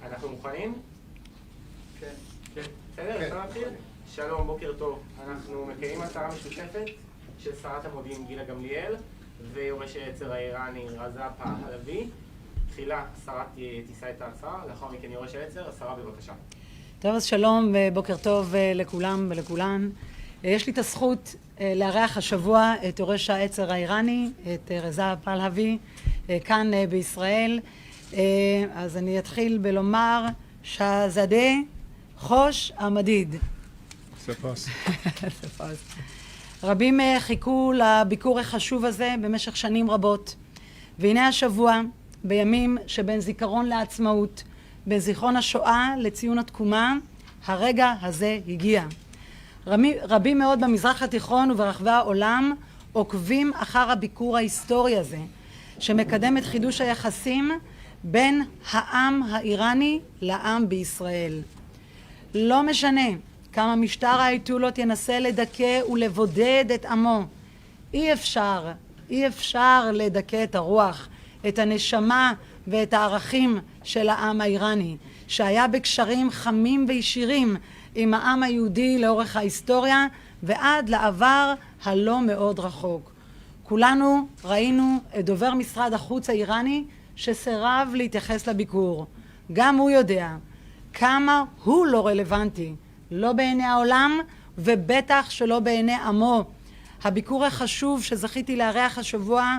אנחנו מוכנים? כן. בסדר, אפשר להתחיל? שלום, בוקר טוב. אנחנו מקיימים הצהרה משותפת של שרת המודיעין גילה גמליאל ויורש העצר האיראני רזה פעלבי. תחילה שרת תישא את ההצהרה, לאחר מכן יורש העצר. השרה, בבקשה. טוב, אז שלום ובוקר טוב לכולם ולכולן. יש לי את הזכות לארח השבוע את יורש העצר האיראני, את רזה פעלבי, כאן בישראל. אז אני אתחיל בלומר שהזדה חוש המדיד. ספס. ספס. רבים חיכו לביקור החשוב הזה במשך שנים רבות, והנה השבוע, בימים שבין זיכרון לעצמאות, בין זיכרון השואה לציון התקומה, הרגע הזה הגיע. רבים מאוד במזרח התיכון וברחבי העולם עוקבים אחר הביקור ההיסטורי הזה, שמקדם את חידוש היחסים בין העם האיראני לעם בישראל. לא משנה כמה משטר האייתולות ינסה לדכא ולבודד את עמו, אי אפשר לדכא את הרוח, את הנשמה ואת הערכים של העם האיראני, שהיה בקשרים חמים וישירים עם העם היהודי לאורך ההיסטוריה ועד לעבר הלא מאוד רחוק. כולנו ראינו את דובר משרד החוץ האיראני שסירב להתייחס לביקור. גם הוא יודע כמה הוא לא רלוונטי, לא בעיני העולם ובטח שלא בעיני עמו. הביקור החשוב שזכיתי לארח השבוע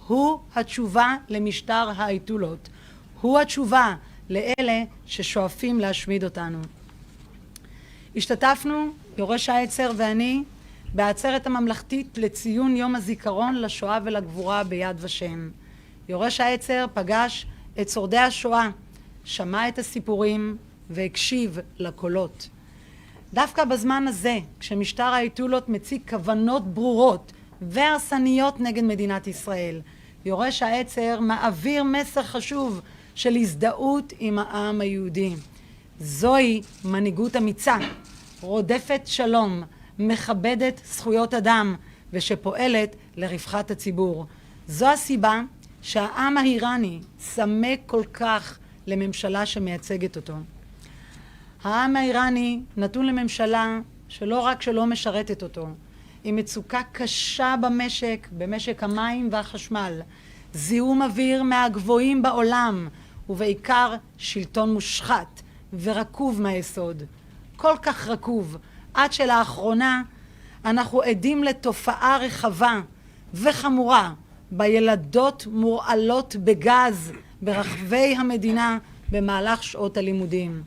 הוא התשובה למשטר האייתולות. הוא התשובה לאלה ששואפים להשמיד אותנו. השתתפנו, יורש העצר ואני, בעצרת הממלכתית לציון יום הזיכרון לשואה ולגבורה ביד ושם. יורש העצר פגש את שורדי השואה, שמע את הסיפורים והקשיב לקולות. דווקא בזמן הזה, כשמשטר האייתולות מציג כוונות ברורות והרסניות נגד מדינת ישראל, יורש העצר מעביר מסר חשוב של הזדהות עם העם היהודי. זוהי מנהיגות אמיצה, רודפת שלום, מכבדת זכויות אדם ושפועלת לרווחת הציבור. זו הסיבה שהעם האיראני צמא כל כך לממשלה שמייצגת אותו. העם האיראני נתון לממשלה שלא רק שלא משרתת אותו, היא מצוקה קשה במשק המים והחשמל, זיהום אוויר מהגבוהים בעולם, ובעיקר שלטון מושחת ורקוב מהיסוד. כל כך רקוב, עד שלאחרונה אנחנו עדים לתופעה רחבה וחמורה בילדות מורעלות בגז ברחבי המדינה במהלך שעות הלימודים.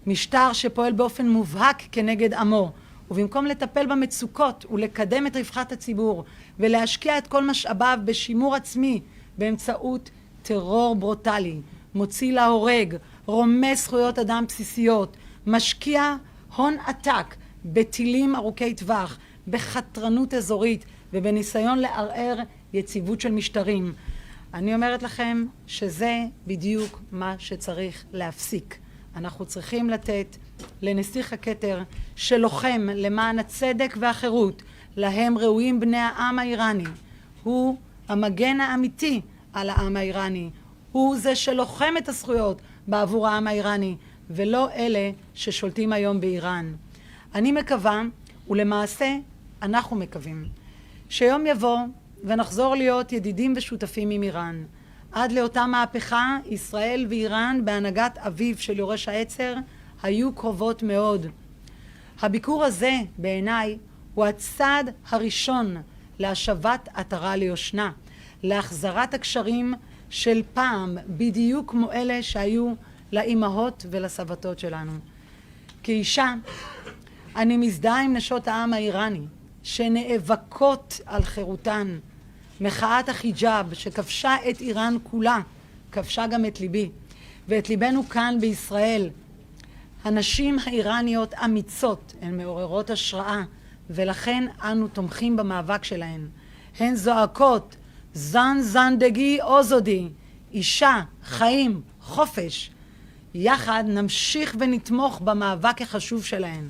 משטר שפועל באופן מובהק כנגד עמו, ובמקום לטפל במצוקות ולקדם את רווחת הציבור ולהשקיע את כל משאביו בשימור עצמי באמצעות טרור ברוטלי, מוציא להורג, רומס זכויות אדם בסיסיות, משקיע הון עתק בטילים ארוכי טווח, בחתרנות אזורית ובניסיון לערער יציבות של משטרים. אני אומרת לכם שזה בדיוק מה שצריך להפסיק. אנחנו צריכים לתת לנסיך הכתר שלוחם למען הצדק והחירות, להם ראויים בני העם האיראני. הוא המגן האמיתי על העם האיראני. הוא זה שלוחם את הזכויות בעבור העם האיראני, ולא אלה ששולטים היום באיראן. אני מקווה, ולמעשה אנחנו מקווים, שיום יבוא ונחזור להיות ידידים ושותפים עם איראן. עד לאותה מהפכה, ישראל ואיראן בהנהגת אביו של יורש העצר היו קרובות מאוד. הביקור הזה בעיניי הוא הצעד הראשון להשבת עטרה ליושנה, להחזרת הקשרים של פעם בדיוק כמו אלה שהיו לאימהות ולסבתות שלנו. כאישה אני מזדהה עם נשות העם האיראני שנאבקות על חירותן. מחאת החיג'אב שכבשה את איראן כולה, כבשה גם את ליבי, ואת ליבנו כאן בישראל. הנשים האיראניות אמיצות, הן מעוררות השראה, ולכן אנו תומכים במאבק שלהן. הן זועקות, זן זנדגי אוזודי, אישה, חיים, חופש. יחד נמשיך ונתמוך במאבק החשוב שלהן.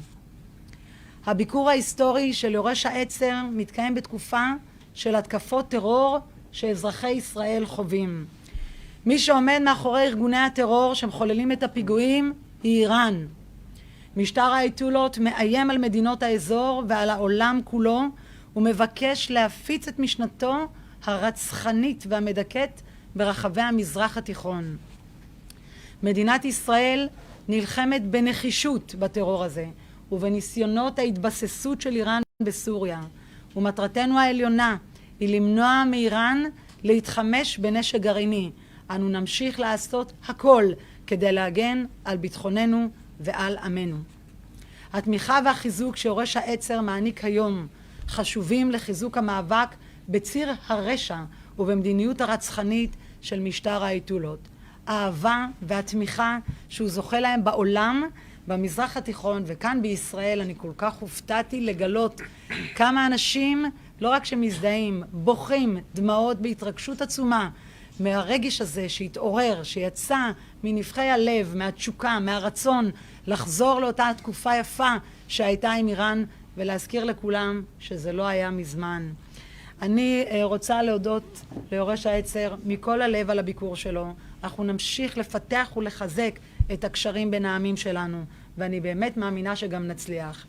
הביקור ההיסטורי של יורש העצר מתקיים בתקופה של התקפות טרור שאזרחי ישראל חווים. מי שעומד מאחורי ארגוני הטרור שמחוללים את הפיגועים היא איראן. משטר האייתולות מאיים על מדינות האזור ועל העולם כולו ומבקש להפיץ את משנתו הרצחנית והמדכאת ברחבי המזרח התיכון. מדינת ישראל נלחמת בנחישות בטרור הזה ובניסיונות ההתבססות של איראן בסוריה, ומטרתנו העליונה היא למנוע מאיראן להתחמש בנשק גרעיני. אנו נמשיך לעשות הכל כדי להגן על ביטחוננו ועל עמנו. התמיכה והחיזוק שיורש העצר מעניק היום חשובים לחיזוק המאבק בציר הרשע ובמדיניות הרצחנית של משטר האייתולות. האהבה והתמיכה שהוא זוכה להם בעולם, במזרח התיכון וכאן בישראל, אני כל כך הופתעתי לגלות כמה אנשים לא רק שמזדהים, בוכים דמעות בהתרגשות עצומה מהרגש הזה שהתעורר, שיצא מנבחי הלב, מהתשוקה, מהרצון לחזור לאותה תקופה יפה שהייתה עם איראן, ולהזכיר לכולם שזה לא היה מזמן. אני רוצה להודות ליורש העצר מכל הלב על הביקור שלו. אנחנו נמשיך לפתח ולחזק את הקשרים בין העמים שלנו, ואני באמת מאמינה שגם נצליח.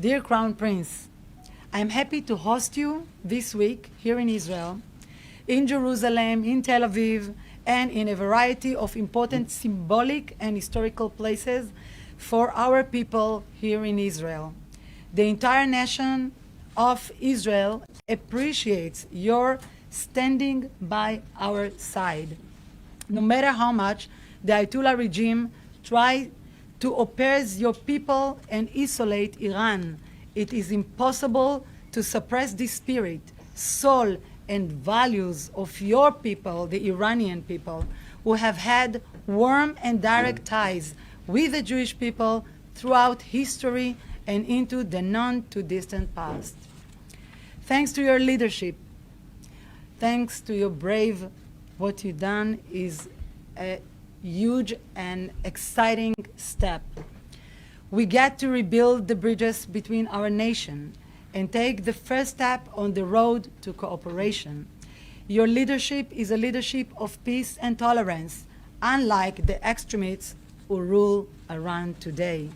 Dear Crown Prince, I am happy to host you this week here in Israel, in Jerusalem, in Tel Aviv, and in a variety of important symbolic and historical places for our people here in Israel. The entire nation of Israel appreciates your standing by our side. No matter how much the Ayatollah regime tries to oppress your people and isolate Iran, it is impossible to suppress the spirit, soul, and values of your people, the Iranian people, who have had warm and direct ties with the Jewish people throughout history and into the non-too-distant past. Thanks to your leadership, thanks to your brave, what you've done is a huge and exciting step. We get to rebuild the bridges between our nation and take the first step on the road to cooperation. Your leadership is a leadership of peace and tolerance, unlike the extremists who rule Iran today.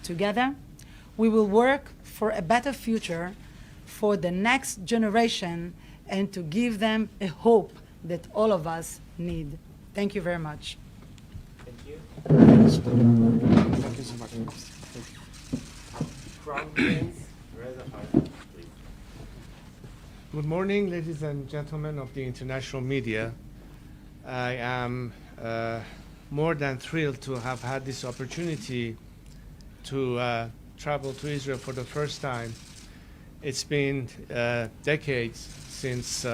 Together, we will work for a better future for the next generation and to give them a hope that all of us need. Thank you very much. Thank you. Thank you so much. Crown Prince Reza Khan, please. Good morning, ladies and gentlemen of the international media. I am more than thrilled to have had this opportunity to travel to Israel for the first time. It's been decades since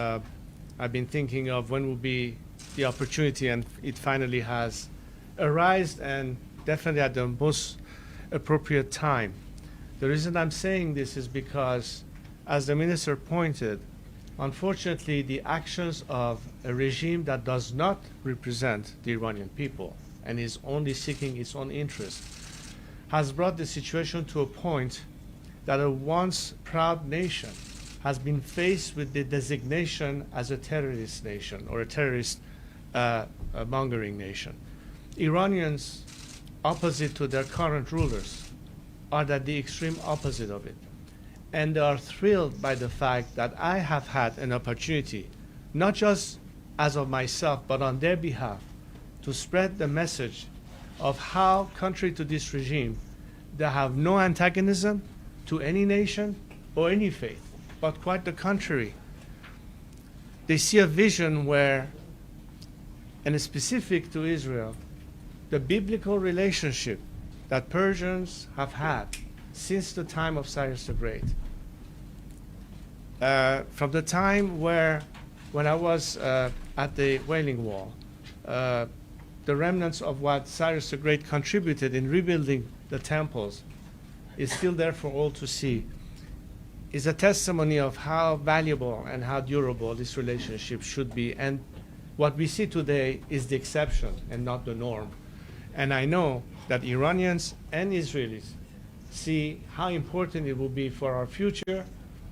I've been thinking of when will be the opportunity, and it finally has arisen, and definitely at the most appropriate time. The reason I'm saying this is because, as the minister pointed, unfortunately the actions of a regime that does not represent the Iranian people and is only seeking its own interest has brought the situation to a point that a once proud nation has been faced with the designation as a terrorist nation or a terrorist mongering nation. Iranians, opposite to their current rulers, are at the extreme opposite of it. And they are thrilled by the fact that I have had an opportunity, not just as of myself, but on their behalf, to spread the message of how, contrary to this regime, they have no antagonism to any nation or any faith, but quite the contrary. They see a vision where, and specific to Israel, the biblical relationship that Persians have had since the time of Cyrus the Great. From the time when I was at the Wailing Wall, the remnants of what Cyrus the Great contributed in rebuilding the temples is still there for all to see, is a testimony of how valuable and how durable this relationship should be. And what we see today is the exception and not the norm. And I know that Iranians and Israelis see how important it will be for our future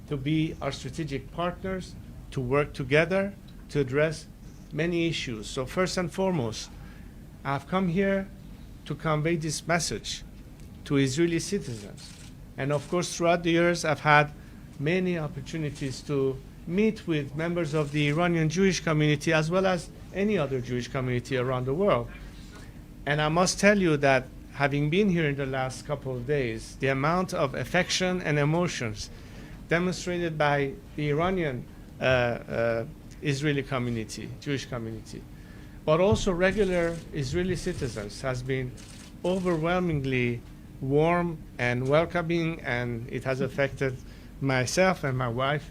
to be our strategic partners, to work together, to address many issues. So first and foremost, I've come here to convey this message to Israeli citizens. And of course, throughout the years, I've had many opportunities to meet with members of the Iranian Jewish community as well as any other Jewish community around the world. And I must tell you that having been here in the last couple of days, the amount of affection and emotions demonstrated by the Iranian Israeli community, Jewish community, but also regular Israeli citizens has been overwhelmingly warm and welcoming, and it has affected myself and my wife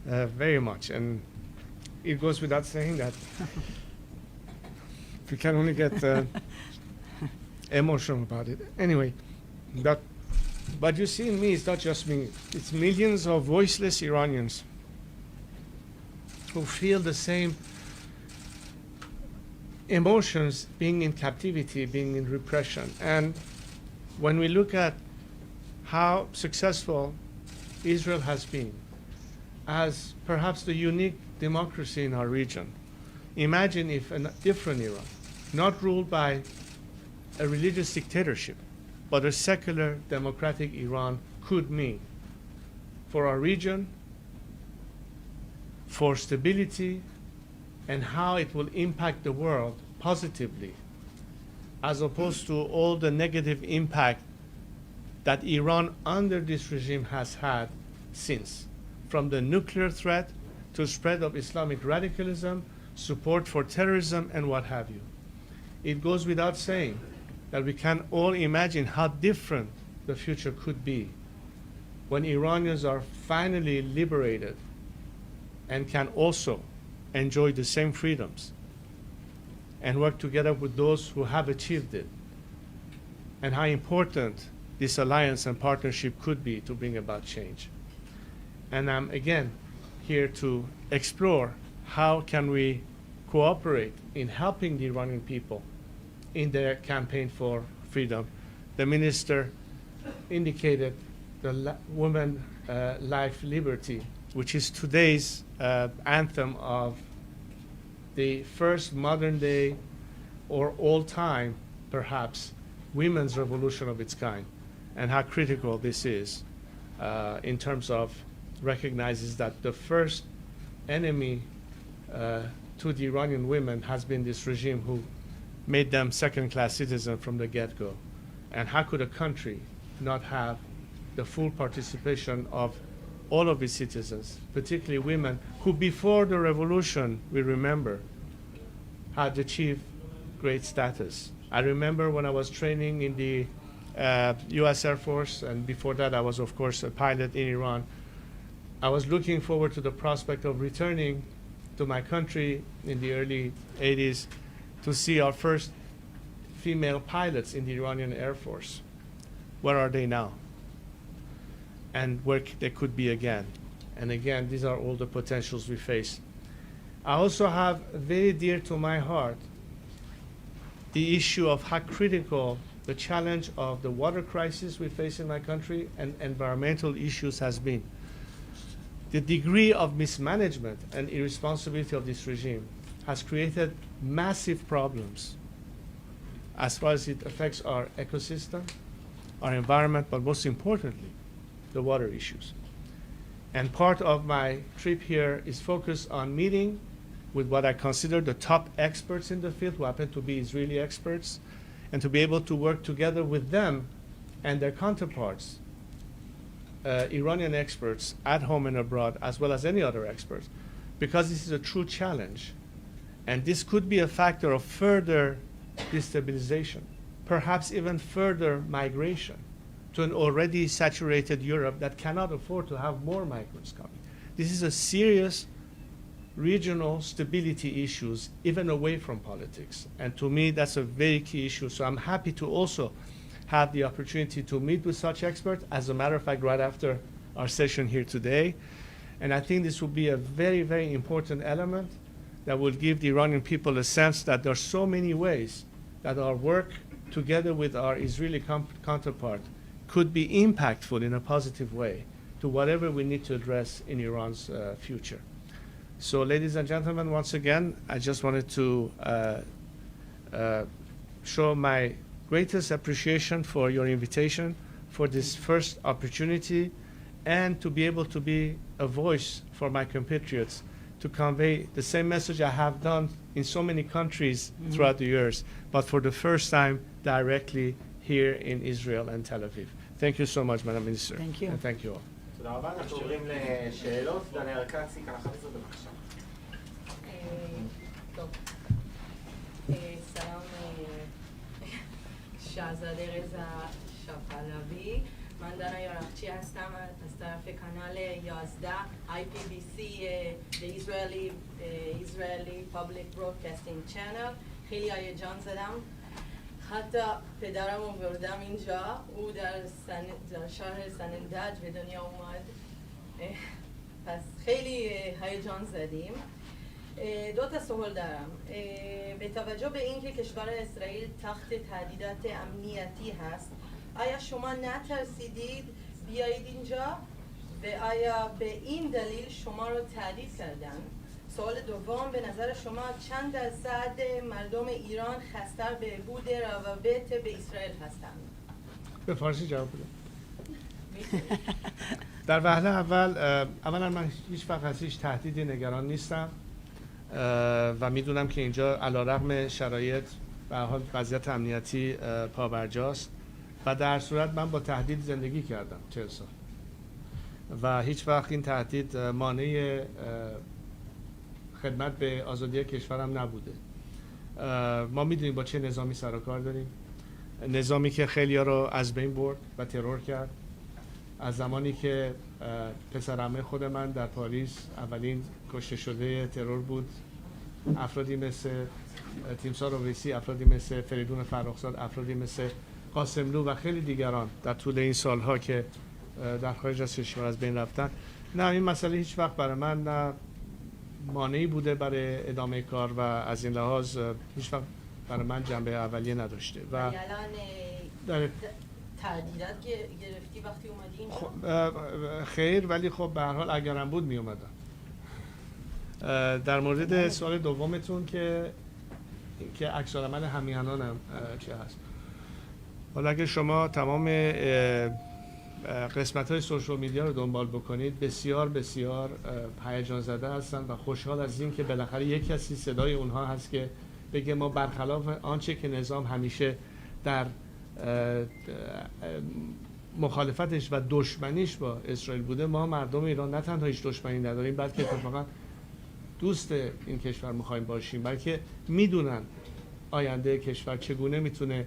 very much. And it goes without saying that we can only get emotional about it. Anyway, but you see in me, it's not just me, it's millions of voiceless Iranians who feel the same emotions, being in captivity, being in repression. And when we look at how successful Israel has been as perhaps the unique democracy in our region, imagine if a different Iran, not ruled by a religious dictatorship, but a secular democratic Iran could mean for our region, for stability, and how it will impact the world positively, as opposed to all the negative impact that Iran under this regime has had since, from the nuclear threat to spread of Islamic radicalism, support for terrorism, and what have you. It goes without saying that we can all imagine how different the future could be when Iranians are finally liberated and can also enjoy the same freedoms and work together with those who have achieved it, and how important this alliance and partnership could be to bring about change. And I'm again here to explore how can we cooperate in helping the Iranian people in their campaign for freedom. The minister indicated the woman life liberty, which is today's anthem of the first modern day or all time, perhaps, women's revolution of its kind, and how critical this is in terms of recognizes that the first enemy to the Iranian women has been this regime who made them second-class citizens from the get-go. And how could a country not have the full participation of all of its citizens, particularly women, who before the revolution, we remember, had achieved great status. I remember when I was training in the US Air Force, and before that I was, of course, a pilot in Iran. I was looking forward to the prospect of returning to my country in the early 80s to see our first female pilots in the Iranian Air Force. Where are they now? And where they could be again. And again, these are all the potentials we face. I also have very dear to my heart the issue of how critical the challenge of the water crisis we face in my country and environmental issues has been. The degree of mismanagement and irresponsibility of this regime has created massive problems as far as it affects our ecosystem, our environment, but most importantly, the water issues. And part of my trip here is focused on meeting with what I consider the top experts in the field, who happen to be Israeli experts, and to be able to work together with them and their counterparts, Iranian experts at home and abroad, as well as any other experts, because this is a true challenge. And this could be a factor of further destabilization, perhaps even further migration to an already saturated Europe that cannot afford to have more migrants coming. This is a serious regional stability issues, even away from politics. And to me, that's a very key issue. So I'm happy to also have the opportunity to meet with such experts, as a matter of fact, right after our session here today. And I think this will be a very, very important element that will give the Iranian people a sense that there are so many ways that our work together with our Israeli counterpart, could be impactful in a positive way to whatever we need to address in Iran's future. So, ladies and gentlemen, once again, I just wanted to show my greatest appreciation for your invitation, for this first opportunity, and to be able to be a voice for my compatriots to convey the same message I have done in so many countries throughout the years, but for the first time directly here in Israel and Tel Aviv. Thank you so much, Madam Minister. Thank you. And thank you all. תודה רבה, אנחנו עוברים לשאלות. דניאל קצי, כאן 11, בבקשה. טוב. سلام شاهزاده رضا شاپالوی. من دانا یارخچی هستم از طرف کانال 11 IPBC The Israeli Public Broadcasting Channel. خیلی هیجان زدم. حتی پدرم رو بردم اینجا. او در شهر سنندج به دنیا اومد. پس خیلی هیجان زدیم. دو تا سوال دارم. به توجه به اینکه کشور اسرائیل تحت تهدیدات امنیتی هست، آیا شما نترسیدید بیایید اینجا و آیا به این دلیل شما رو تهدید کردن؟ سوال دوم، به نظر شما چند درصد مردم ایران خستر بهبود روابط به اسرائیل هستند؟ به فارسی جواب بدم. در وهله اولا من هیچ وقت از هیچ تهدیدی نگران نیستم و میدونم که اینجا علیرغم شرایط به هر حال وضعیت امنیتی پابرجاست و در صورت من با تهدید زندگی کردم 40 سال و هیچ وقت این تهدید مانع خدمت به آزادی کشورم نبوده. ما میدونیم با چه نظامی سر و کار داریم، نظامی که خیلی‌ها رو از بین برد و ترور کرد. از زمانی که پسر عمه خود من در پاریس اولین کشته شده ترور بود، افرادی مثل تیمسار اویسی، افرادی مثل فریدون فرخزاد، افرادی مثل قاسملو و خیلی دیگران در طول این سالها که در خارج از کشور از بین رفتن. نه، این مسئله هیچ وقت برای من نه مانعی بوده برای ادامه کار و از این لحاظ هیچ وقت برای من جنبه اولیه نداشته. و الان تهدیدات گرفتی وقتی اومدی اینجا؟ خیر، ولی خب به هر حال اگرم بود می اومدم. در مورد سوال دومتون که عکس العمل همیهنانم چه هست، حالا اگه شما تمام قسمت‌های سوشال میدیا رو دنبال بکنید، بسیار بسیار هیجان زده هستن و خوشحال از این که بالاخره یک کسی صدای اونها هست که بگه ما برخلاف آنچه که نظام همیشه در مخالفتش و دشمنیش با اسرائیل بوده، ما مردم ایران نه تنها هیچ دشمنی نداریم، بلکه اتفاقا دوست این کشور می‌خوایم باشیم، بلکه میدونن آینده کشور چگونه میتونه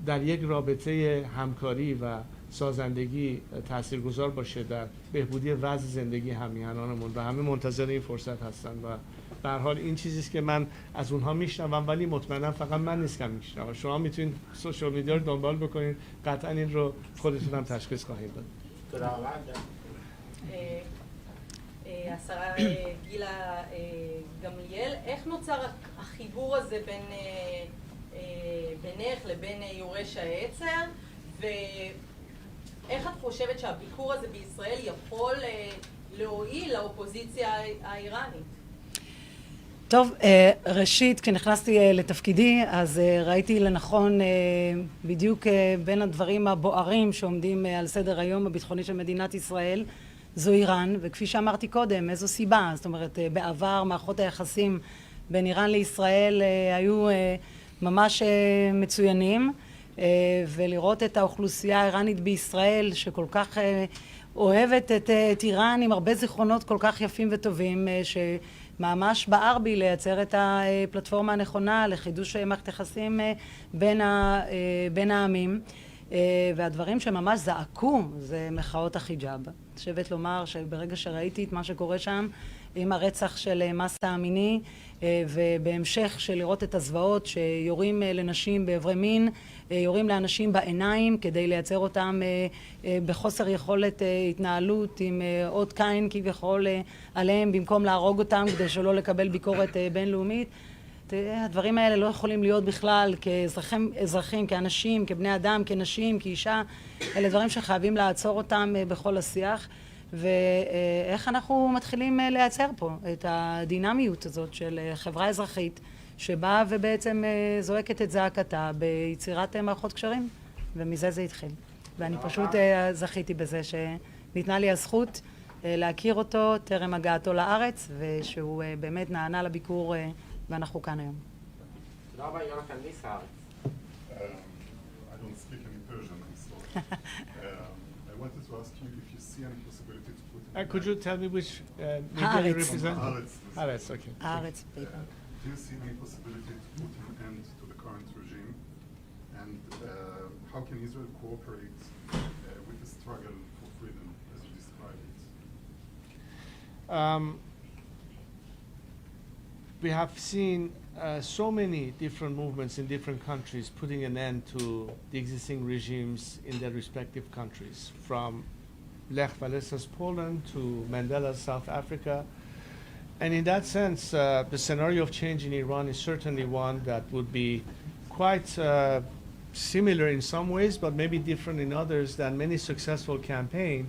در یک رابطه همکاری و سازندگی تاثیرگذار باشه در بهبودی وضع زندگی همیهنانمون و همه منتظر این فرصت هستن و به هر حال این چیزی است که من از اونها میشنوم، ولی مطمئنا فقط من نیستم میشنوم. شما میتونید سوشال میدیا رو دنبال بکنید، قطعا این رو خودتون هم تشخیص خواهید داد. השרה גילה גמליאל, איך נוצר החיבור הזה בינך לבין יורש העצר, ואיך את חושבת שהביקור הזה בישראל יכול להועיל לאופוזיציה האיראנית? טוב, ראשית, כשנכנסתי לתפקידי, אז ראיתי לנכון בדיוק בין הדברים הבוערים שעומדים על סדר היום הביטחוני של מדינת ישראל, זו איראן, וכפי שאמרתי קודם, איזו סיבה? זאת אומרת, בעבר מערכות היחסים בין איראן לישראל היו ממש מצוינים, ולראות את האוכלוסייה האיראנית בישראל שכל כך אוהבת את איראן עם הרבה זיכרונות כל כך יפים וטובים, שממש בער בי לייצר את הפלטפורמה הנכונה לחידוש מערכת יחסים בין העמים. והדברים שממש זעקו זה מחאות החיג'אב. חושבת לומר שברגע שראיתי את מה שקורה שם עם הרצח של מסה אמיני, ובהמשך של לראות את הזוועות שיורים לנשים בעברי מין, יורים לאנשים בעיניים כדי לייצר אותם בחוסר יכולת התנהלות עם עוד קין כביכול עליהם במקום להרוג אותם כדי שלא לקבל ביקורת בינלאומית, הדברים האלה לא יכולים להיות בכלל כאזרחים, כאנשים, כבני אדם, כנשים, כאישה. אלה דברים שחייבים לעצור אותם בכל השיח. ואיך אנחנו מתחילים לייצר פה את הדינמיות הזאת של חברה אזרחית שבאה ובעצם זועקת את זעקתה ביצירת מערכות קשרים, ומזה זה התחיל. ואני פשוט זכיתי בזה שניתנה לי הזכות להכיר אותו טרם הגעתו לארץ, ושהוא באמת נענה לביקור, ואנחנו כאן היום. תודה רבה, יונתן ליס, הארץ. I don't speak any Persian, I'm sorry. I wanted to ask you if you see any possibility to put an Could you tell me which media you Haaretz. represent? Haaretz. Haaretz, okay. הארץ, paper. Do you see any possibility to put an end to the current regime? And how can Israel cooperate with the struggle for freedom, as you describe it? We have seen so many different movements in different countries putting an end to the existing regimes in their respective countries, from Lech Wałęsa's Poland to Mandela's South Africa. And in that sense, the scenario of change in Iran is certainly one that would be quite similar in some ways, but maybe different in others than many successful campaigns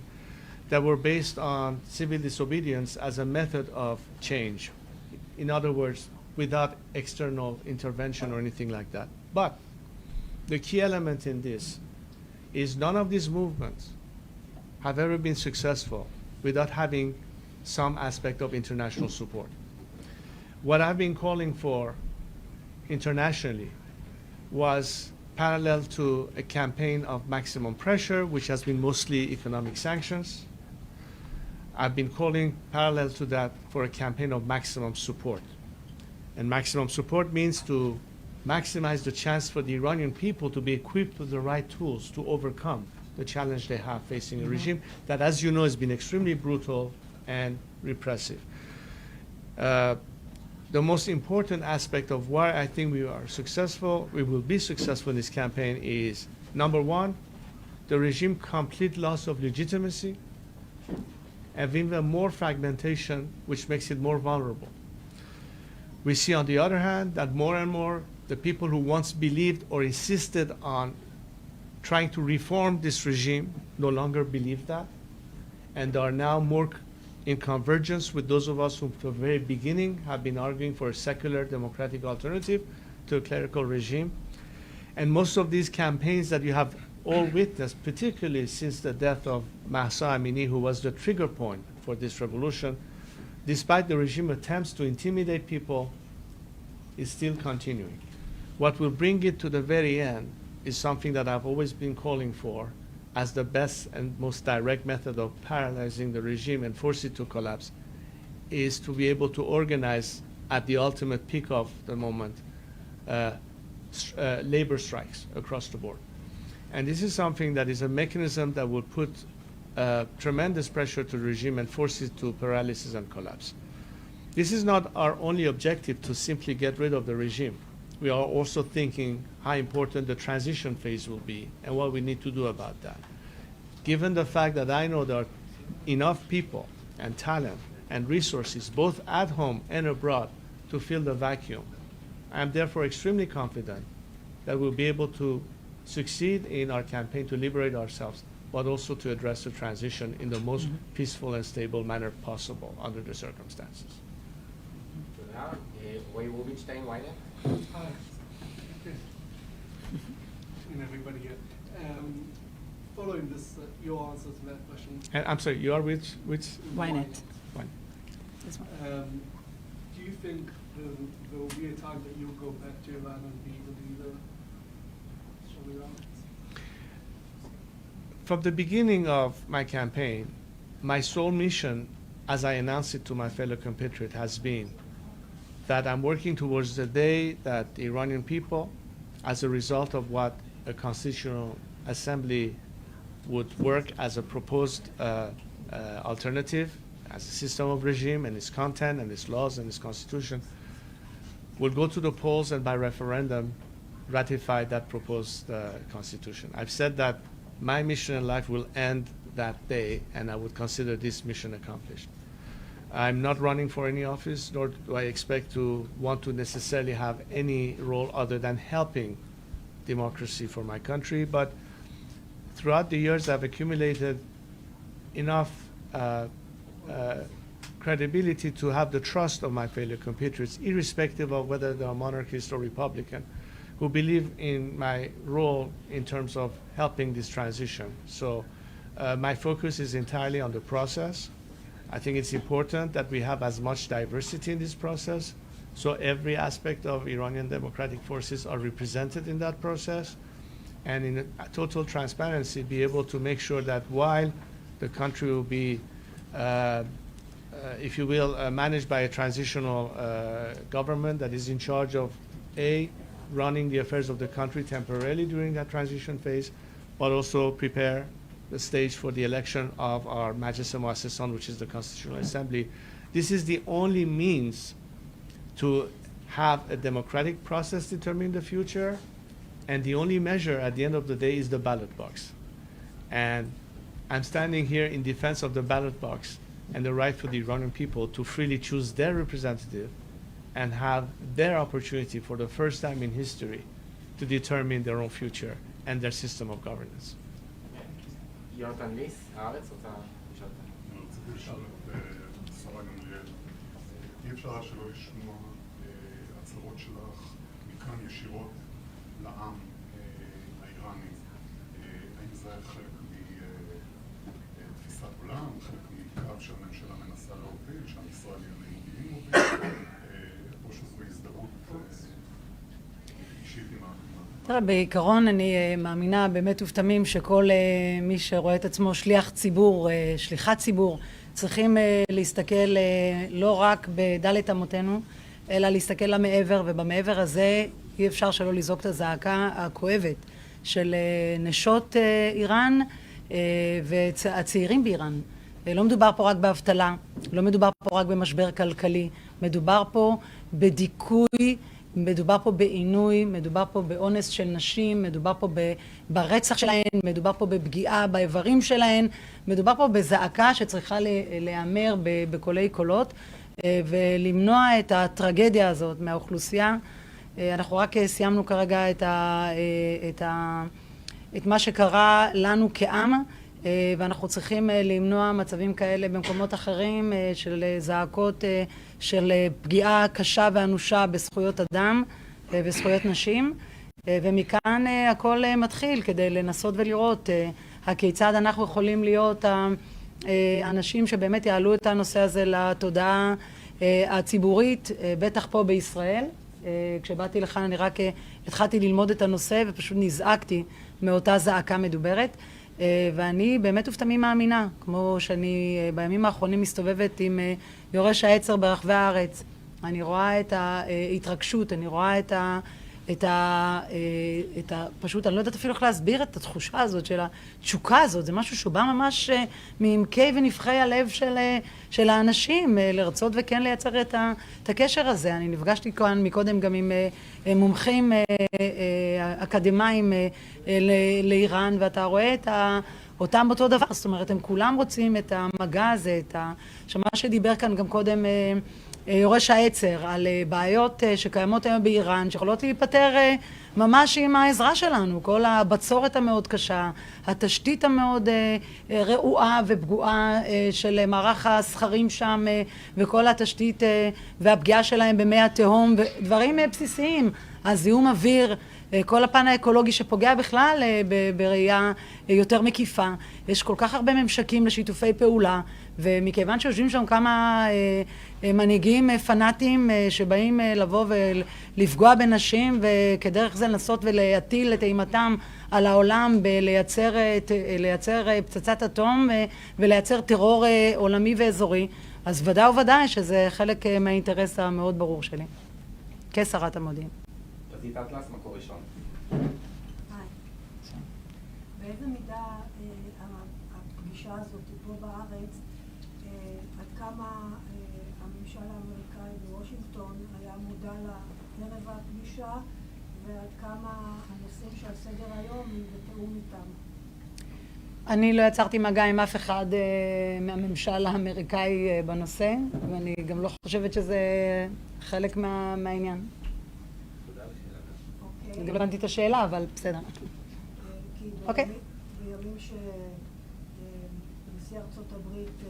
that were based on civil disobedience as a method of change. In other words, without external intervention or anything like that. But the key element in this is none of these movements have ever been successful without having some aspect of international support. What I've been calling for internationally was parallel to a campaign of maximum pressure, which has been mostly economic sanctions. I've been calling parallel to that for a campaign of maximum support. And maximum support means to maximize the chance for the Iranian people to be equipped with the right tools to overcome the challenge they have facing a regime that, as you know, has been extremely brutal and repressive. The most important aspect of why I think we will be successful in this campaign is, number one, the regime complete loss of legitimacy, and even more fragmentation, which makes it more vulnerable. We see, on the other hand, that more and more the people who once believed or insisted on trying to reform this regime no longer believe that, and are now more in convergence with those of us who from the very beginning have been arguing for a secular democratic alternative to a clerical regime. And most of these campaigns that you have all witnessed, particularly since the death of Mahsa Amini, who was the trigger point for this revolution, despite the regime attempts to intimidate people, is still continuing. What will bring it to the very end is something that I've always been calling for as the best and most direct method of paralyzing the regime and force it to collapse, is to be able to organize at the ultimate peak of the moment labor strikes across the board. And this is something that is a mechanism that will put tremendous pressure to the regime and force it to paralysis and collapse. This is not our only objective, to simply get rid of the regime. We are also thinking how important the transition phase will be and what we need to do about that. Given the fact that I know there are enough people and talent and resources, both at home and abroad, to fill the vacuum, I am therefore extremely confident that we'll be able to succeed in our campaign to liberate ourselves, but also to address the transition in the most peaceful and stable manner possible under the circumstances. תודה. רועי רובינשטיין, ynet. Hi. And everybody here. Following this, your answer to that question. And I'm sorry, you are which? ynet. One. This one. Do you think there will be a time that you'll go back to Iran and be the leader of Iran? From the beginning of my campaign, my sole mission, as I announced it to my fellow compatriot, has been that I'm working towards the day that the Iranian people, as a result of what a constitutional assembly would work as a proposed alternative, as a system of regime and its content and its laws and its constitution, will go to the polls and by referendum ratify that proposed constitution. I've said that my mission in life will end that day, and I would consider this mission accomplished. I'm not running for any office, nor do I expect to want to necessarily have any role other than helping democracy for my country. But throughout the years, I've accumulated enough credibility to have the trust of my fellow compatriots, irrespective of whether they are monarchist or Republican, who believe in my role in terms of helping this transition. So my focus is entirely on the process. I think it's important that we have as much diversity in this process, so every aspect of Iranian democratic forces are represented in that process, and in total transparency be able to make sure that while the country will be, if you will, managed by a transitional government that is in charge of running the affairs of the country temporarily during that transition phase, but also prepare the stage for the election of our Majlis Muassasan, which is the Constitutional Assembly. This is the only means to have a democratic process determine the future, and the only measure at the end of the day is the ballot box. And I'm standing here in defense of the ballot box and the right for the Iranian people to freely choose their representative and have their opportunity for the first time in history to determine their own future and their system of governance. יונתן ליס, הארץ, רוצה לשאול אותה? אני רציתי לשאול את השרה גמליאל, אי אפשר שלא לשמוע הצהרות שלך מכאן ישירות לעם האיראני. האם זה חלק מתפיסת עולם, חלק מקו שהממשלה מנסה להוביל, שהמשרד לענייני מודיעין מוביל, או שזו הזדהות אישית עם תראה, בעיקרון אני מאמינה באמת ובתמים שכל מי שרואה את עצמו שליח ציבור, שליחת ציבור, צריכים להסתכל לא רק בדלת אמותינו, אלא להסתכל למעבר, ובמעבר הזה אי אפשר שלא לזעוק את הזעקה הכואבת של נשות איראן והצעירים באיראן. לא מדובר פה רק באבטלה, לא מדובר פה רק במשבר כלכלי, מדובר פה בדיכוי, מדובר פה בעינוי, מדובר פה באונס של נשים, מדובר פה ברצח שלהן, מדובר פה בפגיעה באיברים שלהן, מדובר פה בזעקה שצריכה להיאמר בקולי קולות ולמנוע את הטרגדיה הזאת מהאוכלוסייה. אנחנו רק סיימנו כרגע את מה שקרה לנו כעם, ואנחנו צריכים למנוע מצבים כאלה במקומות אחרים של זעקות של פגיעה קשה ואנושה בזכויות אדם ובזכויות נשים, ומכאן הכל מתחיל כדי לנסות ולראות הכיצד אנחנו יכולים להיות האנשים שבאמת יעלו את הנושא הזה לתודעה הציבורית, בטח פה בישראל. כשבאתי לכאן אני רק התחלתי ללמוד את הנושא ופשוט נזעקתי מאותה זעקה מדוברת, ואני באמת ובתמים מאמינה, כמו שאני בימים האחרונים מסתובבת עם יורש העצר ברחבי הארץ, אני רואה את ההתרגשות, אני רואה פשוט, אני לא יודעת אפילו איך להסביר את התחושה הזאת של התשוקה הזאת, זה משהו שבא ממש מעמקי ונבחי הלב של האנשים, לרצות וכן לייצר את הקשר הזה. אני נפגשתי כאן מקודם גם עם מומחים אקדמיים לאיראן, ואתה רואה אותם אותו דבר, זאת אומרת, הם כולם רוצים את המגע הזה, שמה שדיבר כאן גם קודם יורש העצר, על בעיות שקיימות היום באיראן, שיכולות להיפטר ממש עם העזרה שלנו, כל הבצורת המאוד קשה, התשתית המאוד רעועה ופגועה של מערך הסחרים שם, וכל התשתית והפגיעה שלהם במי התהום, ודברים בסיסיים, הזיהום אוויר, כל הפן האקולוגי שפוגע בכלל בראייה יותר מקיפה. יש כל כך הרבה ממשקים לשיתופי פעולה, ומכיוון שיושבים שם כמה מנהיגים פנאטים שבאים לבוא ולפגוע בנשים, וכדרך זה לנסות ולהטיל את אימתם על העולם בלייצר פצצת אטום ולייצר טרור עולמי ואזורי, אז ודאי וודאי שזה חלק מהאינטרס המאוד ברור שלי כשרת המודיעין. תזית אטלס, מקור ראשון. באיזה מידה הפגישה הזאת פה בארץ, עד כמה הממשל האמריקאי בוושינגטון היה מודע לערב הפגישה, ועד כמה הנושאים שעל סדר היום הם בתיאום איתם? אני לא יצרתי מגע עם אף אחד מהממשל האמריקאי בנושא, ואני גם לא חושבת שזה חלק מהעניין. אני גם לא הבנתי את השאלה, אבל בסדר. אוקיי. בימים שנשיא ארצות הברית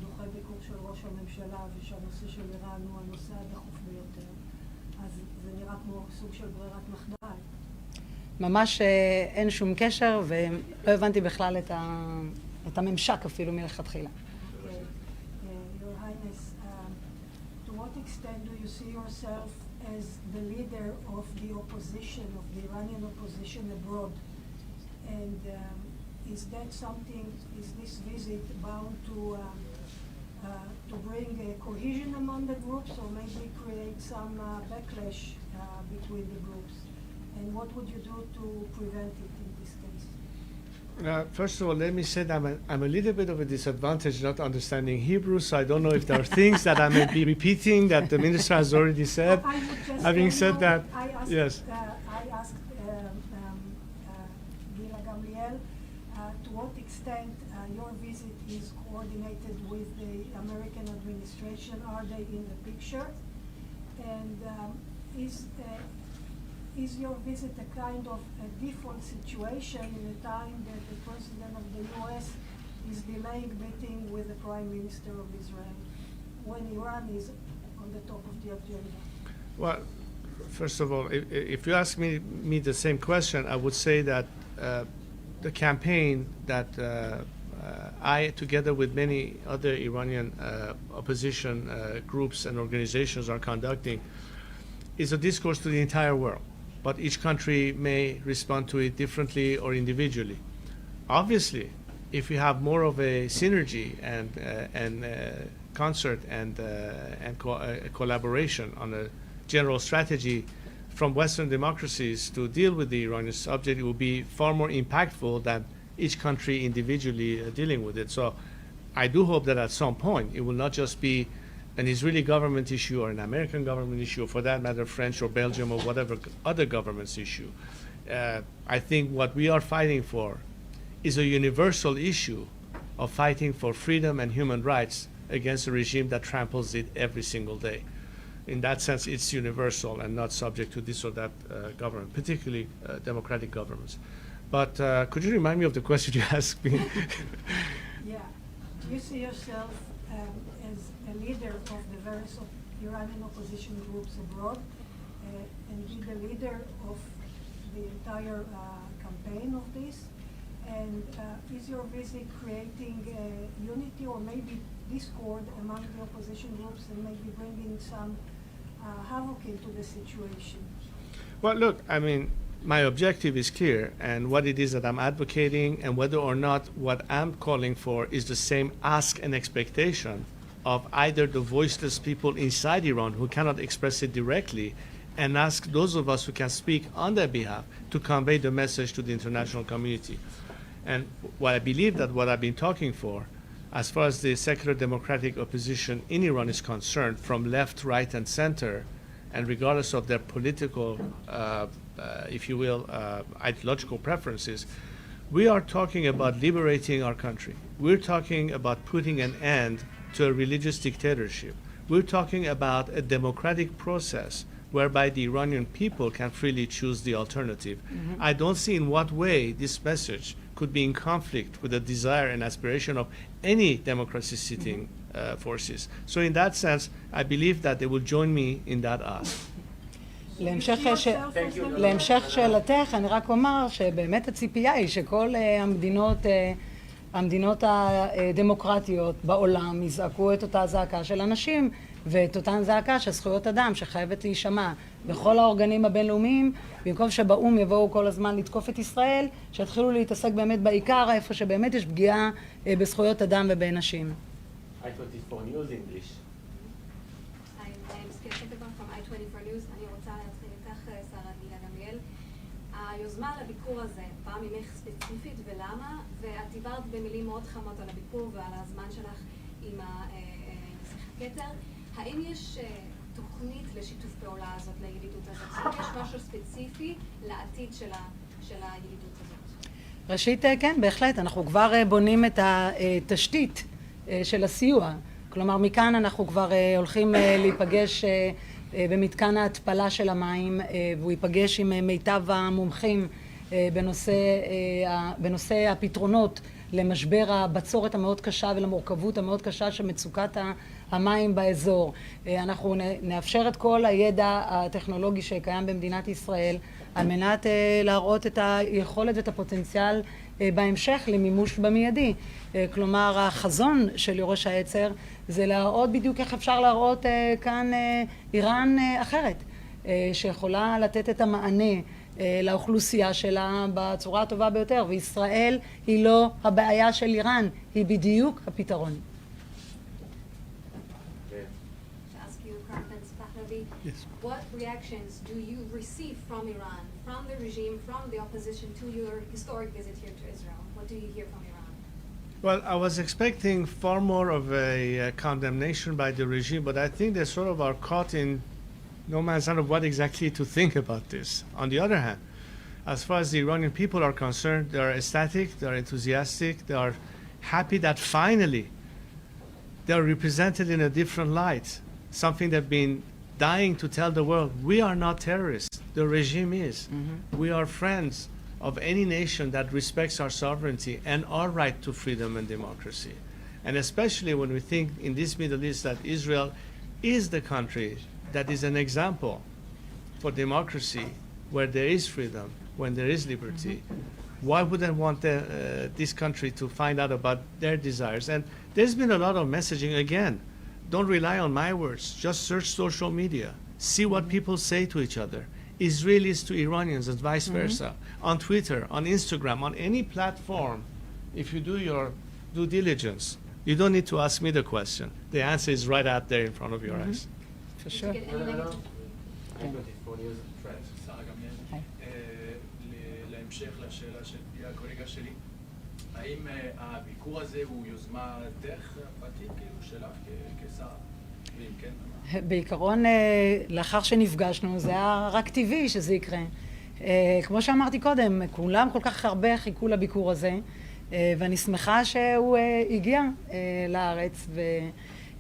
דוחה ביקור של ראש הממשלה ושהנושא של איראן הוא הנושא הדחוף ביותר, אז זה נראה כמו סוג של ברירת מחדל. ממש אין שום קשר, ולא הבנתי בכלל את הממשק אפילו מלכתחילה. Your Highness, to what extent do you see yourself as the leader of the opposition, of the Iranian opposition abroad? And is that something, is this visit bound to bring cohesion among the groups or maybe create some backlash between the groups? And what would you do to prevent it in this case? First of all, let me say that I'm a little bit of a disadvantage not understanding Hebrew, so I don't know if there are things that I may be repeating that the minister has already said. I would just Having said that, yes. I asked Gila Gamliel to what extent your visit is coordinated with the American administration. Are they in the picture? And is your visit a kind of a default situation in a time that the President of the U.S. is delaying meeting with the Prime Minister of Israel when Iran is on the top of the agenda? Well, first of all, if you ask me the same question, I would say that the campaign that I, together with many other Iranian opposition groups and organizations are conducting, is a discourse to the entire world. But each country may respond to it differently or individually. Obviously, if we have more of a synergy and concert and collaboration on a general strategy from Western democracies to deal with the Iranian subject, it will be far more impactful than each country individually dealing with it. So I do hope that at some point it will not just be an Israeli government issue or an American government issue, or for that matter, French or Belgium or whatever other government's issue. I think what we are fighting for is a universal issue of fighting for freedom and human rights against a regime that tramples it every single day. In that sense, it's universal and not subject to this or that government, particularly democratic governments. But could you remind me of the question you asked me? Yeah. Do you see yourself as a leader of the various Iranian opposition groups abroad and be the leader of the entire campaign of this? And is your visit creating unity or maybe discord among the opposition groups and maybe bringing some havoc into the situation? Well, look, I mean, my objective is clear, and what it is that I'm advocating and whether or not what I'm calling for is the same ask and expectation of either the voiceless people inside Iran who cannot express it directly and ask those of us who can speak on their behalf to convey the message to the international community. And what I believe that what I've been talking for, as far as the secular democratic opposition in Iran is concerned, from left, right, and center, and regardless of their political, if you will, ideological preferences, we are talking about liberating our country. We're talking about putting an end to a religious dictatorship. We're talking about a democratic process whereby the Iranian people can freely choose the alternative. I don't see in what way this message could be in conflict with the desire and aspiration of any democracy-seeking forces. So in that sense, I believe that they will join me in that ask. להמשך שאלתך, אני רק אומר שבאמת הציפייה היא שכל המדינות הדמוקרטיות בעולם יזעקו את אותה זעקה של אנשים ואת אותן זעקה של זכויות אדם שחייבת להישמע בכל האורגנים הבינלאומיים, במקום שבאום יבואו כל הזמן לתקוף את ישראל, שיתחילו להתעסק באמת בעיקר איפה שבאמת יש פגיעה בזכויות אדם ובנשים. I24 News English. אני רוצה להתחיל איתך, שרה גילה גמליאל. היוזמה לביקור הזה באה ממך ספציפית ולמה? ואת דיברת במילים מאוד חמות על הביקור ועל הזמן שלך עם נסיך הכתר. האם יש תוכנית לשיתוף פעולה הזאת, לידידות הזאת? האם יש משהו ספציפי לעתיד של הידידות הזאת? ראשית, כן, בהחלט. אנחנו כבר בונים את התשתית של הסיוע. כלומר, מכאן אנחנו כבר הולכים להיפגש במתקן ההתפלה של המים, והוא ייפגש עם מיטב המומחים בנושא הפתרונות למשבר הבצורת המאוד קשה ולמורכבות המאוד קשה של מצוקת המים באזור. אנחנו נאפשר את כל הידע הטכנולוגי שקיים במדינת ישראל על מנת להראות את היכולת ואת הפוטנציאל בהמשך למימוש במיידי. כלומר, החזון של יורש העצר זה להראות בדיוק איך אפשר להראות כאן איראן אחרת, שיכולה לתת את המענה לאוכלוסייה שלה בצורה הטובה ביותר, וישראל היא לא הבעיה של איראן, היא בדיוק הפתרון. What reactions do you receive from Iran, from the regime, from the opposition to your historic visit here to Israel? What do you hear from Iran? Well, I was expecting far more of a condemnation by the regime, but I think they sort of are caught in no man's land of what exactly to think about this. On the other hand, as far as the Iranian people are concerned, they are ecstatic, they are enthusiastic, they are happy that finally they are represented in a different light, something they've been dying to tell the world. We are not terrorists, the regime is. We are friends of any nation that respects our sovereignty and our right to freedom and democracy. And especially when we think in this Middle East that Israel is the country that is an example for democracy, where there is freedom, when there is liberty. Why wouldn't want this country to find out about their desires? And there's been a lot of messaging. Again, don't rely on my words. Just search social media. See what people say to each other. Israelis to Iranians and vice versa. On Twitter, on Instagram, on any platform. If you do your due diligence, you don't need to ask me the question. The answer is right out there in front of your eyes. For sure. שרה גמליאל, להמשך לשאלה של הקולגה שלי, האם הביקור הזה הוא יוזמתך פרטית כאילו שלך כשרה? ואם כן, בעיקרון, לאחר שנפגשנו, זה היה רק טבעי שזה יקרה. כמו שאמרתי קודם, כולם כל כך הרבה חיכו לביקור הזה, ואני שמחה שהוא הגיע לארץ,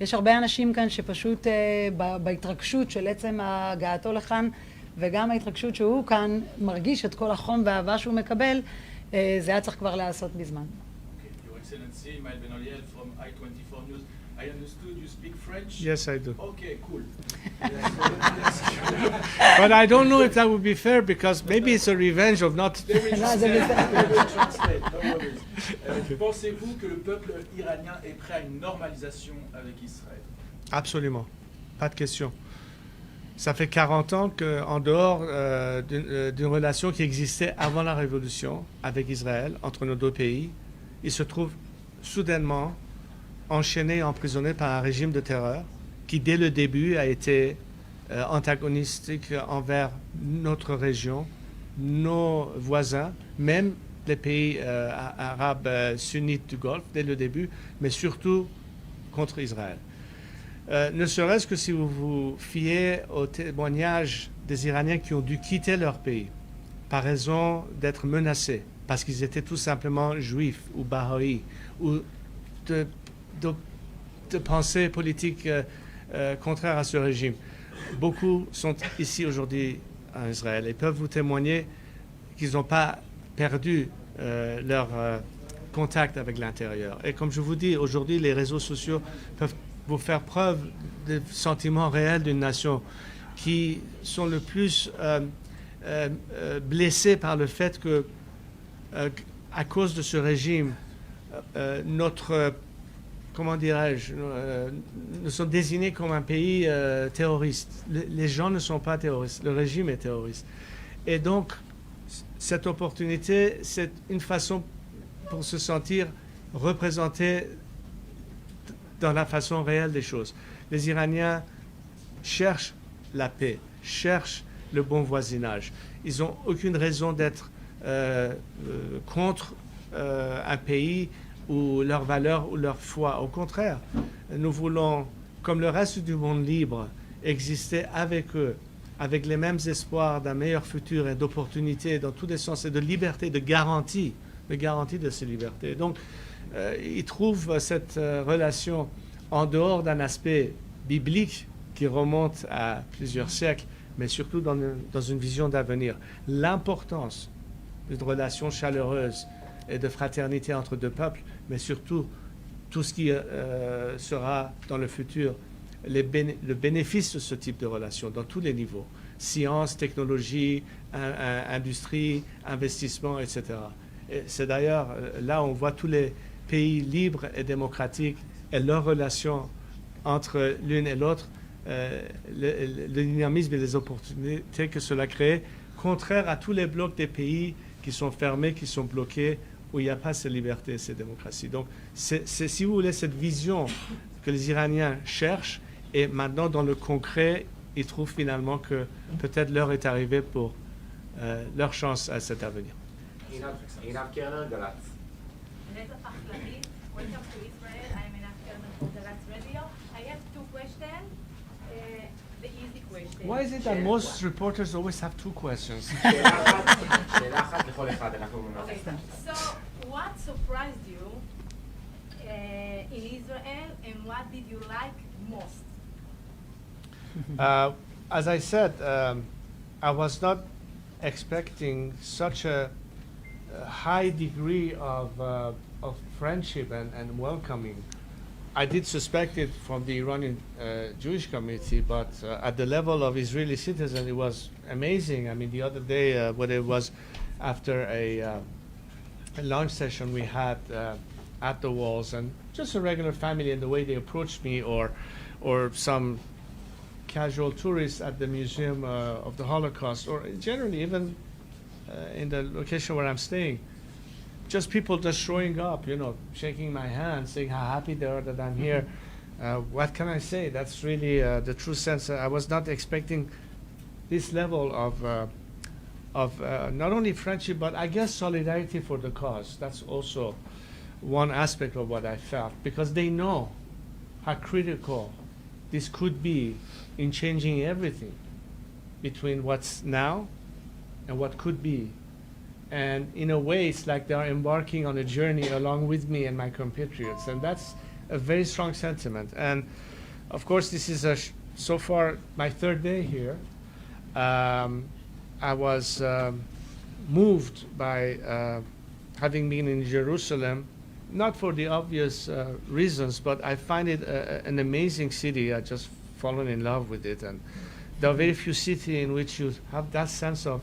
ויש הרבה אנשים כאן שפשוט בהתרגשות של עצם הגעתו לכאן, וגם ההתרגשות שהוא כאן מרגיש את כל החום והאהבה שהוא מקבל, זה היה צריך כבר לעשות בזמן. Your Excellency, Maël Ben-Oliel from I-24 News. I understood you speak French? Yes, I do. Okay, cool. But I don't know if that would be fair, because maybe it's a revenge of not... They will translate, no worries. Pensez-vous que le peuple iranien est prêt à une normalisation avec Israël? Absolument. Pas de question. Ça fait 40 ans qu'en dehors d'une relation qui existait avant la révolution avec Israël, entre nos deux pays, il se trouve soudainement enchaîné et emprisonné par un régime de terreur qui, dès le début, a été antagonistique envers notre région, nos voisins, même les pays arabes sunnites du Golfe, dès le début, mais surtout contre Israël. Ne serait-ce que si vous vous fiez aux témoignages des Iraniens qui ont dû quitter leur pays par raison d'être menacés, parce qu'ils étaient tout simplement juifs ou bahaïs, ou de pensée politique contraire à ce régime. Beaucoup sont ici aujourd'hui en Israël et peuvent vous témoigner qu'ils n'ont pas perdu leur contact avec l'intérieur. Et comme je vous dis, aujourd'hui, les réseaux sociaux peuvent vous faire preuve des sentiments réels d'une nation qui sont le plus blessés par le fait que, à cause de ce régime, notre, comment dirais-je, nous sommes désignés comme un pays terroriste. Les gens ne sont pas terroristes, le régime est terroriste. Et donc, cette opportunité, c'est une façon pour se sentir représenté dans la façon réelle des choses. Les Iraniens cherchent la paix, cherchent le bon voisinage. Ils n'ont aucune raison d'être contre un pays ou leurs valeurs ou leur foi. Au contraire, nous voulons, comme le reste du monde libre, exister avec eux, avec les mêmes espoirs d'un meilleur futur et d'opportunités dans tous les sens et de liberté, de garantie me garantit de ces libertés. Donc, il trouve cette relation en dehors d'un aspect biblique qui remonte à plusieurs siècles, mais surtout dans une vision d'avenir. L'importance d'une relation chaleureuse et de fraternité entre deux peuples, mais surtout tout ce qui sera dans le futur, le bénéfice de ce type de relation dans tous les niveaux, science, technologie, industrie, investissement, etc. Et c'est d'ailleurs là où on voit tous les pays libres et démocratiques et leurs relations entre l'une et l'autre, le dynamisme et les opportunités que cela crée, contraire à tous les blocs des pays qui sont fermés, qui sont bloqués, où il n'y a pas ces libertés et ces démocraties. Donc, c'est, si vous voulez, cette vision que les Iraniens cherchent, et maintenant, dans le concret, ils trouvent finalement que peut-être l'heure est arrivée pour leur chance à cet avenir. עינב קרנר, גל"צ. Welcome to Israel. I'm Einaf Kerner from Galatz Radio. I have two questions. The easy question. Why is it that most reporters always have two questions? שאלה אחת לכל אחד, אנחנו Okay. So, what surprised you in Israel, and what did you like most? As I said, I was not expecting such a high degree of friendship and welcoming. I did suspect it from the Iranian Jewish community, but at the level of Israeli citizens, it was amazing. I mean, the other day, when it was after a lunch session we had at the walls, and just a regular family, and the way they approached me, or some casual tourists at the Museum of the Holocaust, or generally even in the location where I'm staying, just people just showing up, you know, shaking my hand, saying how happy they are that I'm here. What can I say? That's really the true sense. I was not expecting this level of not only friendship, but I guess solidarity for the cause. That's also one aspect of what I felt, because they know how critical this could be in changing everything between what's now and what could be. And in a way, it's like they are embarking on a journey along with me and my compatriots. And that's a very strong sentiment. And of course, this is so far my third day here. I was moved by having been in Jerusalem, not for the obvious reasons, but I find it an amazing city. I just fallen in love with it. And there are very few cities in which you have that sense of,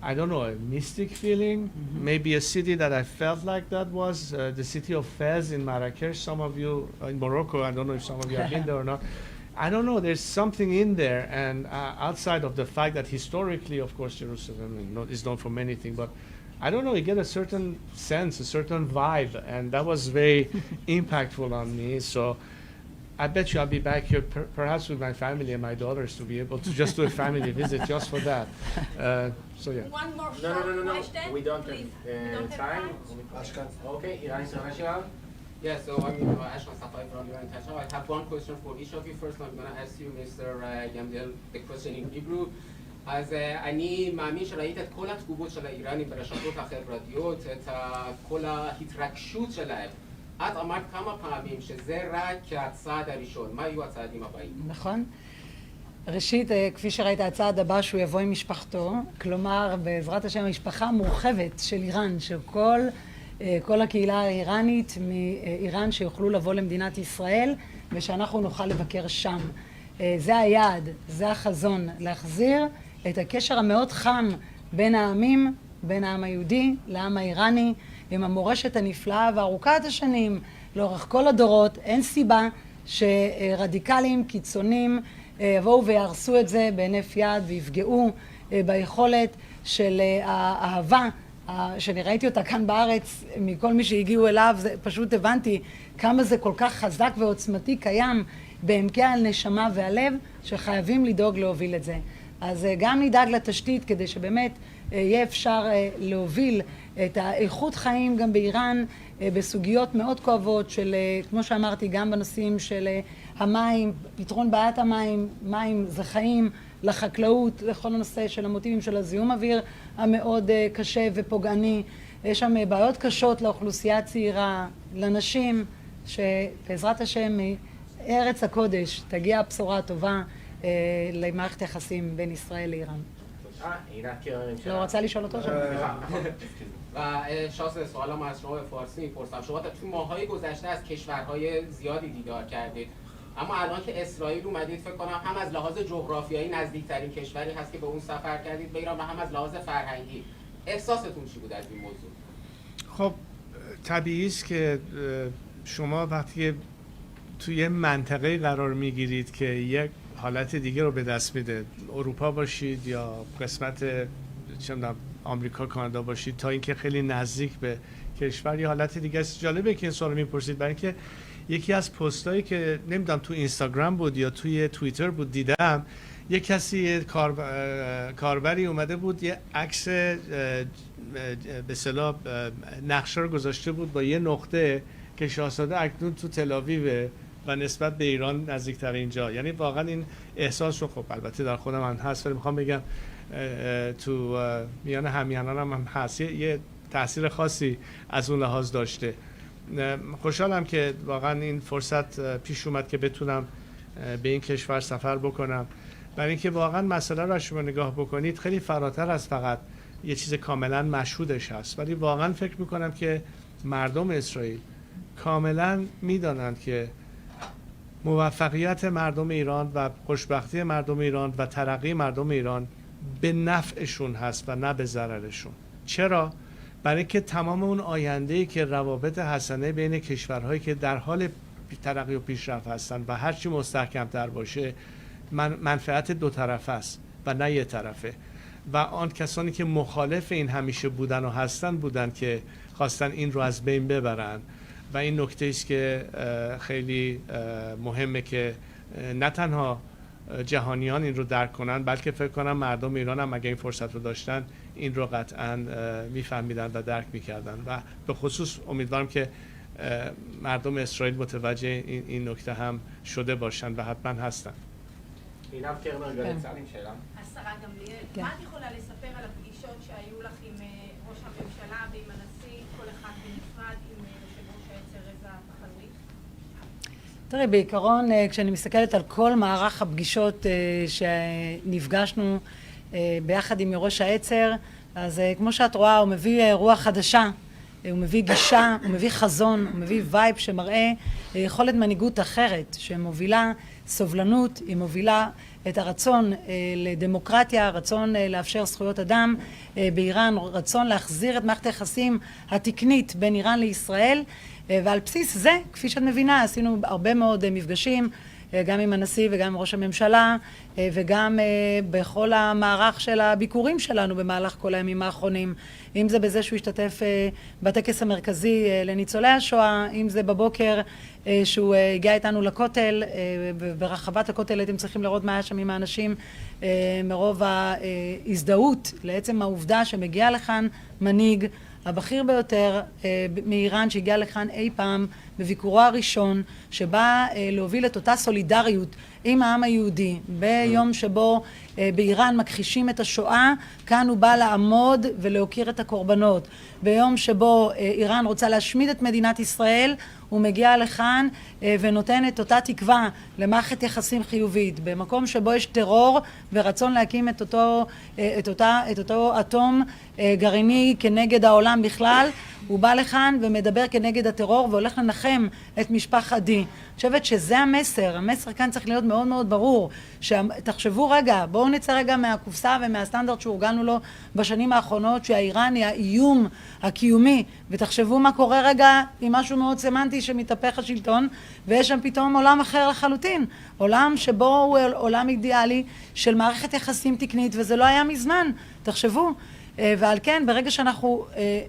I don't know, a mystic feeling. Mm-hmm. Maybe a city that I felt like that was the city of Fez in Marrakesh. Some of you in Morocco, I don't know if some of you have been there or not. I don't know, there's something in there, and outside of the fact that historically, of course, Jerusalem is known for many things, but I don't know, you get a certain sense, a certain vibe, and that was very impactful on me. So I bet you I'll be back here, perhaps with my family and my daughters, to be able to just do a family visit just for that. So yeah. One more No, short question. we don't please. have time. Okay, Iran International. Yes, so I'm Ashkan Safai from Iran International. I have one question for each of you. First, I'm going to ask you, Mr. Yamdel, the question in Hebrew. אז אני מאמין שראית את כל התגובות של האיראנים ברשתות החברתיות, את כל ההתרגשות שלהם. את אמרת כמה פעמים שזה רק הצעד הראשון. מה יהיו הצעדים הבאים? נכון. ראשית, כפי שראית, הצעד הבא שהוא יבוא עם משפחתו, כלומר, בעזרת השם, המשפחה המורחבת של איראן, של כל הקהילה האיראנית מאיראן שיוכלו לבוא למדינת ישראל, ושאנחנו נוכל לבקר שם. זה היעד, זה החזון, להחזיר את הקשר המאוד חם בין העמים, בין העם היהודי לעם האיראני, עם המורשת הנפלאה וארוכת השנים, לאורך כל הדורות. אין סיבה שרדיקלים, קיצונים, יבואו ויהרסו את זה בהינף יד ויפגעו ביכולת של האהבה, שאני ראיתי אותה כאן בארץ מכל מי שהגיעו אליו. זה פשוט הבנתי כמה זה כל כך חזק ועוצמתי קיים בעמקי הנשמה והלב, שחייבים לדאוג להוביל את זה. אז גם נדאג לתשתית כדי שבאמת יהיה אפשר להוביל את האיכות חיים גם באיראן בסוגיות מאוד כואבות של, כמו שאמרתי, גם בנושאים של המים, פתרון בעיית המים, מים זה חיים, לחקלאות, לכל הנושא של המוטיבים של הזיהום אוויר המאוד קשה ופוגעני, יש שם בעיות קשות לאוכלוסייה הצעירה, לנשים, שבעזרת השם מארץ הקודש תגיע הבשורה הטובה למערכת יחסים בין ישראל לאיראן. לא רוצה לשאול אותו שם? و شاست سوالم از شما به فارسی میپرسم. شما تو ماهای گذشته از کشورهای زیادی دیدار کردید، اما الان که اسرائیل اومدید فکر کنم هم از لحاظ جغرافیایی نزدیکترین کشوری هست که به اون سفر کردید به ایران و هم از لحاظ فرهنگی. احساستون چی بود از این موضوع؟ خب طبیعی است که شما وقتی توی منطقه قرار میگیرید که یک حالت دیگه رو به دست میده، اروپا باشید یا قسمت آمریکا کانادا باشید تا اینکه خیلی نزدیک به کشور، یه حالت دیگه است. جالبه که این سوالو میپرسید برای اینکه یکی از پستایی که نمیدونم تو اینستاگرام بود یا توی توییتر بود دیدم، یه کسی کاربری اومده بود یه عکس به اصطلاح نقشه رو گذاشته بود با یه نقطه که شاهزاده اکنون تو تل‌آویو و نسبت به ایران نزدیکتر اینجا. یعنی واقعا این احساس رو خب البته در خودم هم هست، ولی میخوام بگم تو میان همیهنانم هم هست، یه تاثیر خاصی از اون لحاظ داشته. خوشحالم که واقعا این فرصت پیش اومد که بتونم به این کشور سفر بکنم، برای اینکه واقعا مسئله رو شما نگاه بکنید خیلی فراتر از فقط یه چیز کاملا مشهودش هست، ولی واقعا فکر میکنم که مردم اسرائیل کاملا میدانند که موفقیت مردم ایران و خوشبختی مردم ایران و ترقی مردم ایران به نفعشون هست و نه به ضررشون. چرا؟ برای اینکه تمام اون آینده‌ای که روابط حسنه بین کشورهایی که در حال ترقی و پیشرفت هستن و هرچی مستحکم‌تر باشه منفعت دو طرفه است و نه یک طرفه، و آن کسانی که مخالف این همیشه بودن و هستن بودن که خواستن این رو از بین ببرن. و این نکته است که خیلی مهمه که نه تنها جهانیان این رو درک کنن، بلکه فکر کنم مردم ایران هم اگه این فرصت رو داشتن این رو قطعا میفهمیدن و درک میکردن، و به خصوص امیدوارم که مردم اسرائیل מתווג'ה این נוקטה هم שודה בושן והטמן הסתן. עינב קרנר, גלי צה"ל עם שאלה. השרה גמליאל, מה את יכולה לספר על הפגישות שהיו לך עם ראש הממשלה ועם הנשיא, כל אחד בנפרד, עם יושב ראש העצר רזה פחלווי? תראי, בעיקרון כשאני מסתכלת על כל מערך הפגישות שנפגשנו ביחד עם יורש העצר, אז כמו שאת רואה הוא מביא רוח חדשה, הוא מביא גישה, הוא מביא חזון, הוא מביא וייב שמראה יכולת מנהיגות אחרת שמובילה סובלנות, היא מובילה את הרצון לדמוקרטיה, רצון לאפשר זכויות אדם באיראן, רצון להחזיר את מערכת היחסים התקנית בין איראן לישראל, ועל בסיס זה, כפי שאת מבינה, עשינו הרבה מאוד מפגשים, גם עם הנשיא וגם עם ראש הממשלה, וגם בכל המערך של הביקורים שלנו במהלך כל הימים האחרונים, אם זה בזה שהוא השתתף בטקס המרכזי לניצולי השואה, אם זה בבוקר שהוא הגיע איתנו לכותל, ברחבת הכותל הייתם צריכים לראות מה היה שם עם האנשים, מרוב ההזדהות לעצם העובדה שמגיע לכאן מנהיג הבכיר ביותר מאיראן שהגיע לכאן אי פעם בביקורו הראשון, שבא להוביל את אותה סולידריות עם העם היהודי ביום שבו באיראן מכחישים את השואה, כאן הוא בא לעמוד ולהוקיר את הקורבנות. ביום שבו איראן רוצה להשמיד את מדינת ישראל, הוא מגיע לכאן ונותן את אותה תקווה למערכת יחסים חיובית. במקום שבו יש טרור ורצון להקים את אותו אטום גרעיני כנגד העולם בכלל, הוא בא לכאן ומדבר כנגד הטרור והולך לנחם את משפחת די. אני חושבת שזה המסר. המסר כאן צריך להיות מאוד מאוד ברור. תחשבו רגע, בואו נצא רגע מהקופסה ומהסטנדרט שהורגלנו לו בשנים האחרונות, שהאיראני, האיום הקיומי, ותחשבו מה קורה רגע עם משהו מאוד סמנטי שמתהפך השלטון, ויש שם פתאום עולם אחר לחלוטין. עולם שבו הוא עולם אידיאלי של מערכת יחסים תקנית, וזה לא היה מזמן. תחשבו. ועל כן, ברגע שאנחנו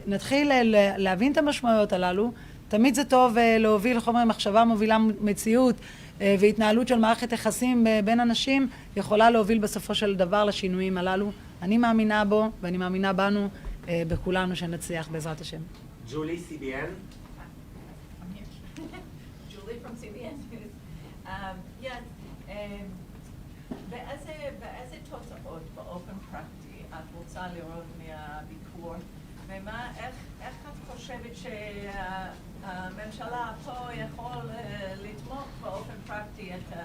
נתחיל להבין את המשמעויות הללו, תמיד זה טוב להוביל חומר מחשבה מובילה מציאות, והתנהלות של מערכת יחסים בין אנשים יכולה להוביל בסופו של דבר לשינויים הללו. אני מאמינה בו ואני מאמינה בנו, בכולנו שנצליח בעזרת השם. ג'ולי, CBN. Julie from CBN News. באיזה תוצאות באופן פרקטי את רוצה לראות מהביקור איך את חושבת שהממשלה פה יכול לתמוך באופן פרקטי את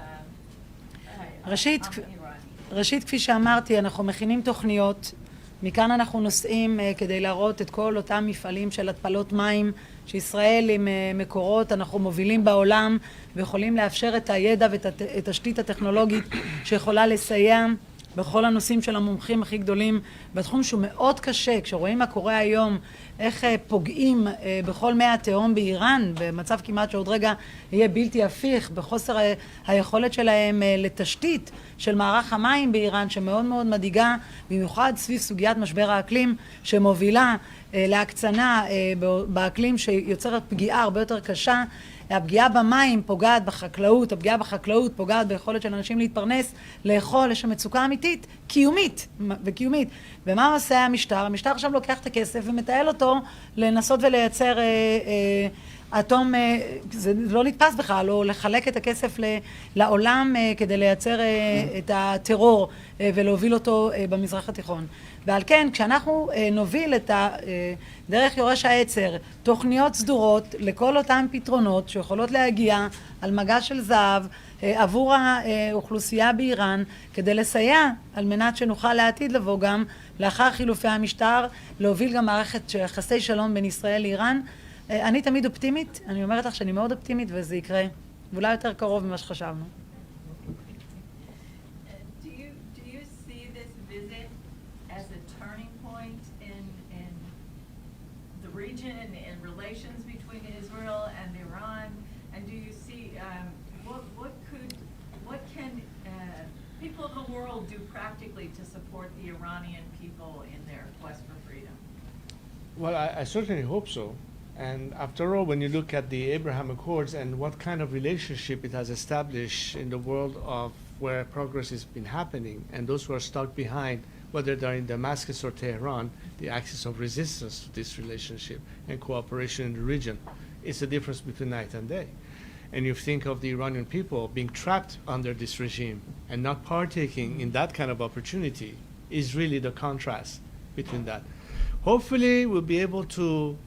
ראשית, כפי שאמרתי, אנחנו מכינים תוכניות. מכאן אנחנו נוסעים כדי להראות את כל אותם מפעלים של התפלות מים שישראל עם מקורות אנחנו מובילים בעולם ויכולים לאפשר את הידע ואת התשתית הטכנולוגית שיכולה לסייע בכל הנושאים של המומחים הכי גדולים בתחום שהוא מאוד קשה. כשרואים מה קורה היום, איך פוגעים בכל מי התהום באיראן במצב כמעט שעוד רגע יהיה בלתי הפיך, בחוסר היכולת שלהם לתשתית של מערך המים באיראן שמאוד מאוד מדאיגה, במיוחד סביב סוגיית משבר האקלים שמובילה להקצנה באקלים שיוצרת פגיעה הרבה יותר קשה. הפגיעה במים פוגעת בחקלאות, הפגיעה בחקלאות פוגעת ביכולת של אנשים להתפרנס, לאכול. יש שם מצוקה אמיתית, קיומית וקיומית. ומה עושה המשטר? המשטר עכשיו לוקח את הכסף ומתעל אותו לנסות ולייצר אטום, זה לא נתפס בכלל, או לחלק את הכסף לעולם כדי לייצר את הטרור ולהוביל אותו במזרח התיכון. ועל כן, כשאנחנו נוביל את דרך יורש העצר, תוכניות סדורות לכל אותם פתרונות שיכולות להגיע על מגש של זהב עבור האוכלוסייה באיראן, כדי לסייע על מנת שנוכל לעתיד לבוא גם לאחר חילופי המשטר, להוביל גם מערכת יחסי שלום בין ישראל לאיראן. אני תמיד אופטימית, אני אומרת לך שאני מאוד אופטימית וזה יקרה, ואולי יותר קרוב ממה שחשבנו. in relations between Israel and Iran, and do you see what can people of the world do practically to support the Iranian people in their quest for freedom? Well, I certainly hope so. And after all, when you look at the Abraham Accords and what kind of relationship it has established in the world of where progress has been happening, and those who are stuck behind, whether they're in Damascus or Tehran, the axis of resistance to this relationship and cooperation in the region, it's the difference between night and day. And you think of the Iranian people being trapped under this regime and not partaking in that kind of opportunity is really the contrast between that. Hopefully we'll be able to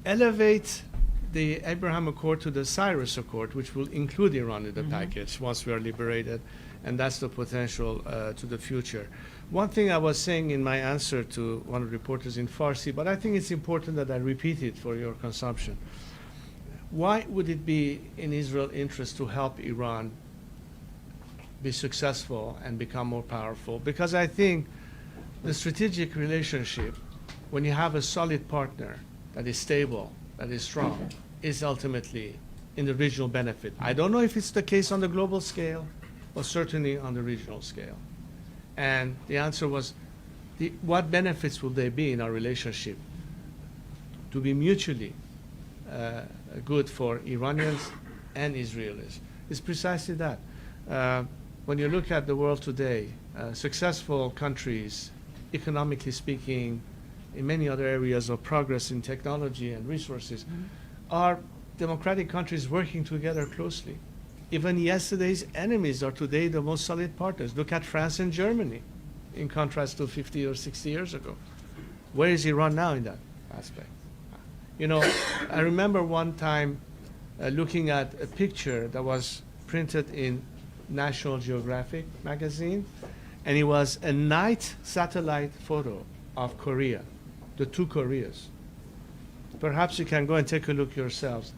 elevate the Abraham Accord to the Cyrus Accord, which will include Iran in the package once we are liberated, and that's the potential to the future. One thing I was saying in my answer to one of the reporters in Farsi, but I think it's important that I repeat it for your consumption. Why would it be in Israel's interest to help Iran be successful and become more powerful? Because I think the strategic relationship, when you have a solid partner that is stable, that is strong, is ultimately in the regional benefit. I don't know if it's the case on the global scale, but certainly on the regional scale. And the answer was, what benefits will there be in our relationship to be mutually good for Iranians and Israelis? It's precisely that. When you look at the world today, successful countries, economically speaking, in many other areas of progress in technology and resources, are democratic countries working together closely. Even yesterday's enemies are today the most solid partners. Look at France and Germany, in contrast to 50 or 60 years ago. Where is Iran now in that aspect? You know, I remember one time looking at a picture that was printed in National Geographic magazine, and it was a night satellite photo of Korea, the two Koreas. Perhaps you can go and take a look yourselves.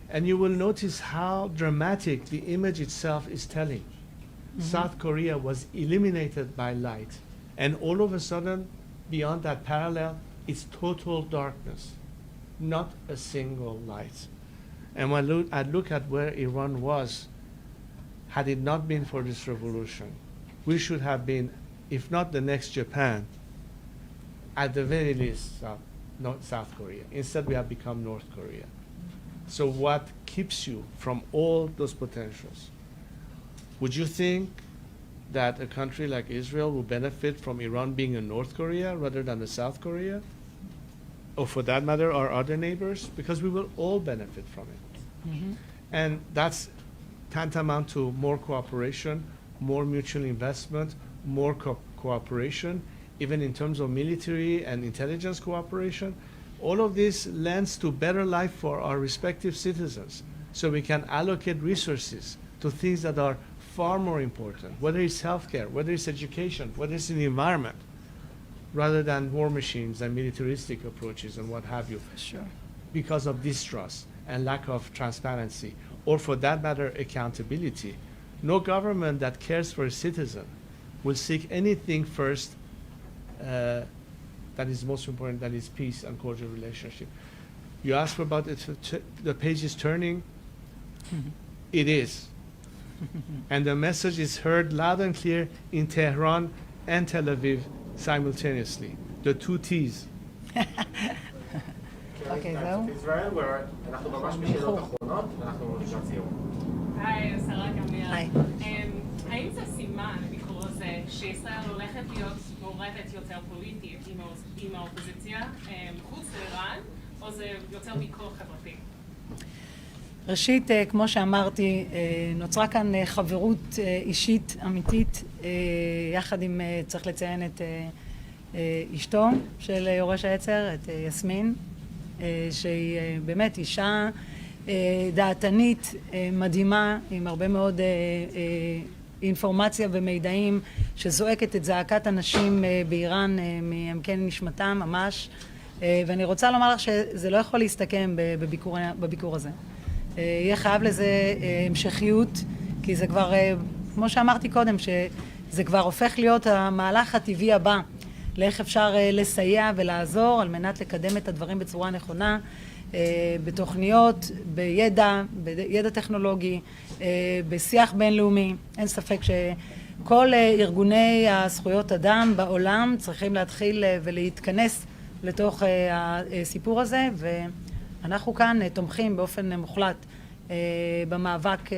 And you will notice how dramatic the image itself is telling. South Korea was eliminated by light. And all of a sudden, beyond that parallel, it's total darkness. Not a single light. And when I look at where Iran was, had it not been for this revolution, we should have been, if not the next Japan, at the very least, South Korea. Instead, we have become North Korea. So what keeps you from all those potentials? Would you think that a country like Israel will benefit from Iran being in North Korea rather than the South Korea? Or for that matter, our other neighbors? Because we will all benefit from it. And that's tantamount to more cooperation, more mutual investment, more cooperation, even in terms of military and intelligence cooperation. All of this lends to better life for our respective citizens, so we can allocate resources to things that are far more important, whether it's healthcare, whether it's education, whether it's in the environment, rather than war machines and militaristic approaches and what have you. Sure. Because of distrust and lack of transparency, or for that matter, accountability. No government that cares for a citizen will seek anything first that is most important, that is peace and cordial relationship. You asked about the page is turning. It is. And the message is heard loud and clear in Tehran and Tel Aviv simultaneously. The two T's. אוקיי, זהו. אנחנו ממש בשאלות אחרונות, ואנחנו לקראת סיום. היי, שרה גמליאל. היי. האם זה סימן, הביקור הזה, שישראל הולכת להיות מעורבת יותר פוליטית עם האופוזיציה מחוץ לאיראן, או זה יותר ביקור חברתי? ראשית, כמו שאמרתי, נוצרה כאן חברות אישית אמיתית, יחד עם, צריך לציין את אשתו של יורש העצר, את יסמין, שהיא באמת אישה דעתנית מדהימה, עם הרבה מאוד אינפורמציה ומידעים, שזועקת את זעקת הנשים באיראן מעמקי נשמתם ממש, ואני רוצה לומר לך שזה לא יכול להסתכם בביקור הזה. יהיה חייב לזה המשכיות, כי זה כבר, כמו שאמרתי קודם, שזה כבר הופך להיות המהלך הטבעי הבא, לאיך אפשר לסייע ולעזור על מנת לקדם את הדברים בצורה נכונה, בתוכניות, בידע טכנולוגי, בשיח בינלאומי. אין ספק שכל ארגוני הזכויות אדם בעולם צריכים להתחיל ולהתכנס לתוך הסיפור הזה, ואנחנו כאן תומכים באופן מוחלט במאבק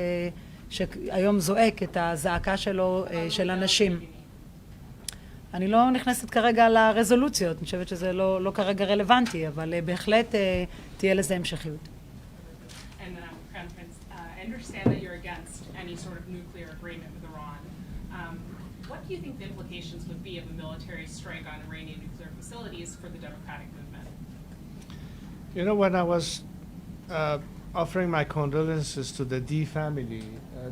שהיום זועק את הזעקה שלו של אנשים. אני לא נכנסת כרגע לרזולוציות, אני חושבת שזה לא כרגע רלוונטי, אבל בהחלט תהיה לזה המשכיות. And Crown Prince, I understand that you're against any sort of nuclear agreement with Iran. What do you think the implications would be of a military strike on Iranian nuclear facilities for the democratic movement? You know, when I was offering my condolences to the D family,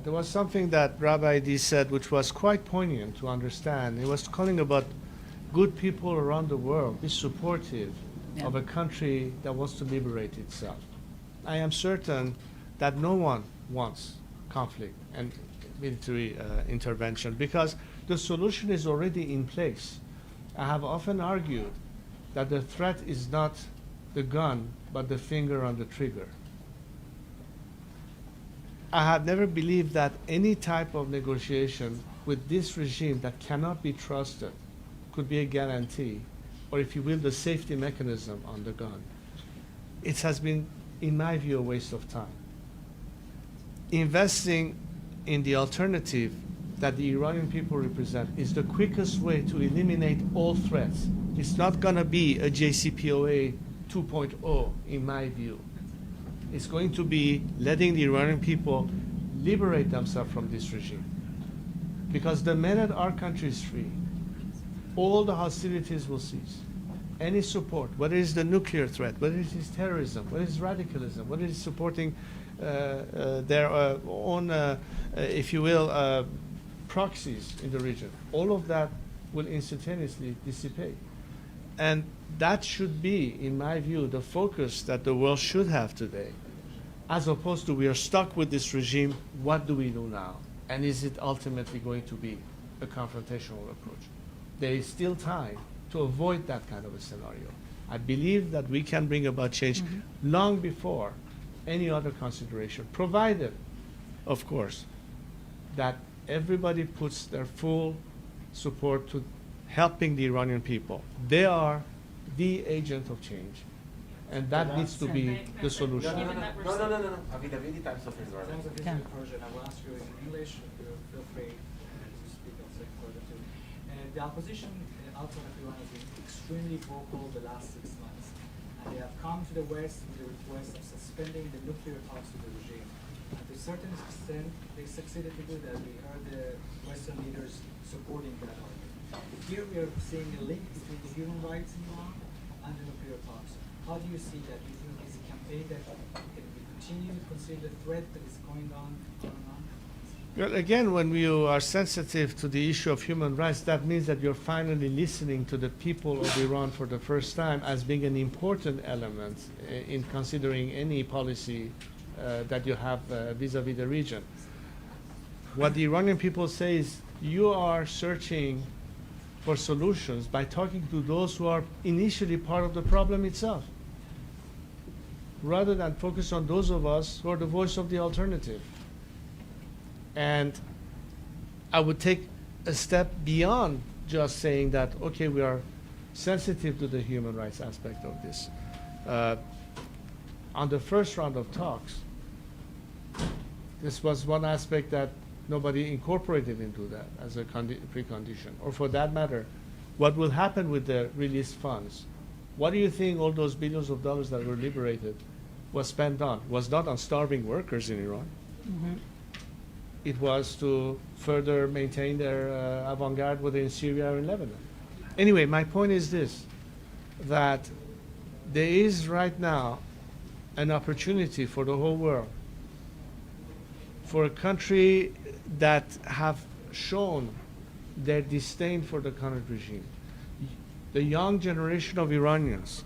there was something that Rabbi D said which was quite poignant to understand. He was calling about good people around the world, be supportive of a country that wants to liberate itself. I am certain that no one wants conflict and military intervention, because the solution is already in place. I have often argued that the threat is not the gun, but the finger on the trigger. I have never believed that any type of negotiation with this regime that cannot be trusted could be a guarantee, or if you will, the safety mechanism on the gun. It has been, in my view, a waste of time. Investing in the alternative that the Iranian people represent is the quickest way to eliminate all threats. It's not going to be a JCPOA 2.0, in my view. It's going to be letting the Iranian people liberate themselves from this regime. Because the minute our country is free, all the hostilities will cease. Any support, whether it's the nuclear threat, whether it is terrorism, whether it's radicalism, whether it's supporting their own, if you will, proxies in the region, all of that will instantaneously dissipate. And that should be, in my view, the focus that the world should have today, as opposed to we are stuck with this regime, what do we do now? And is it ultimately going to be a confrontational approach? There is still time to avoid that kind of a scenario. I believe that we can bring about change long before any other consideration, provided, of course, that everybody puts their full support to helping the Iranian people. They are the agent of change, and that needs to be the solution. No. Avi, Times of Israel. I will ask you in English. Feel free to speak also in further too. The opposition outside of Iran has been extremely vocal the last 6 months, and they have come to the West with the request of suspending the nuclear talks with the regime. And to a certain extent, they succeeded to do that. We heard the Western leaders supporting that argument. Here we are seeing a link between the human rights in Iran and the nuclear talks. How do you see that? Do you think it's a campaign that can be continued, consider the threat that is going on and on? Well, again, when you are sensitive to the issue of human rights, that means that you're finally listening to the people of Iran for the first time as being an important element in considering any policy that you have vis-a-vis the region. What the Iranian people say is, you are searching for solutions by talking to those who are initially part of the problem itself, rather than focus on those of us who are the voice of the alternative. And I would take a step beyond just saying that, okay, we are sensitive to the human rights aspect of this. On the first round of talks, this was one aspect that nobody incorporated into that as a precondition. Or for that matter, what will happen with the released funds? What do you think all those billions of dollars that were liberated was spent on? Was not on starving workers in Iran. Mm-hmm. It was to further maintain their avant-garde, whether in Syria or in Lebanon. Anyway, my point is this, that there is right now an opportunity for the whole world, for a country that have shown their disdain for the current regime. The young generation of Iranians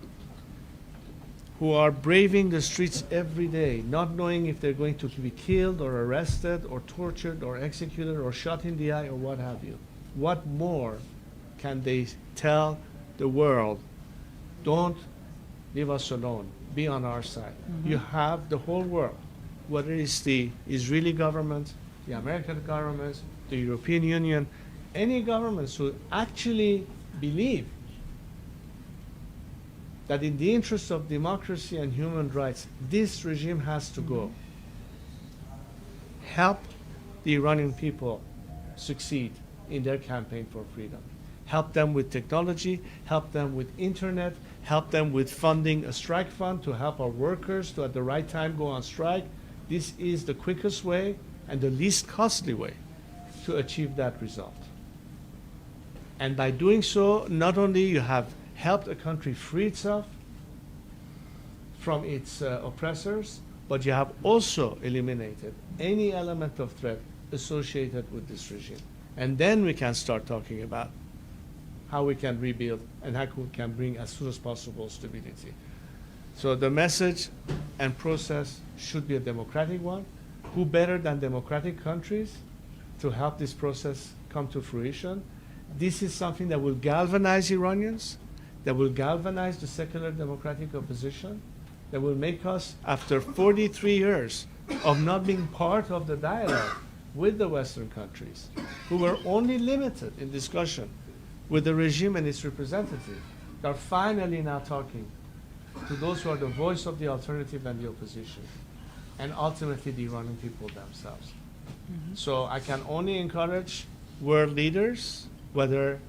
who are braving the streets every day, not knowing if they're going to be killed or arrested or tortured or executed or shot in the eye or what have you. What more can they tell the world? Don't leave us alone. Be on our side. Mm-hmm. You have the whole world, whether it's the Israeli government, the American government, the European Union, any governments who actually believe that in the interest of democracy and human rights, this regime has to go. Help the Iranian people succeed in their campaign for freedom. Help them with technology, help them with internet, help them with funding a strike fund to help our workers to at the right time go on strike. This is the quickest way and the least costly way to achieve that result. And by doing so, not only you have helped a country free itself from its oppressors, but you have also eliminated any element of threat associated with this regime. And then we can start talking about how we can rebuild and how we can bring as soon as possible stability. So the message and process should be a democratic one. Who better than democratic countries to help this process come to fruition? This is something that will galvanize Iranians, that will galvanize the secular democratic opposition, that will make us, after 43 years of not being part of the dialogue with the Western countries, who were only limited in discussion with the regime and its representative, are finally now talking to those who are the voice of the alternative and the opposition, and ultimately the Iranian people themselves. Mm-hmm. So I can only encourage world leaders, whether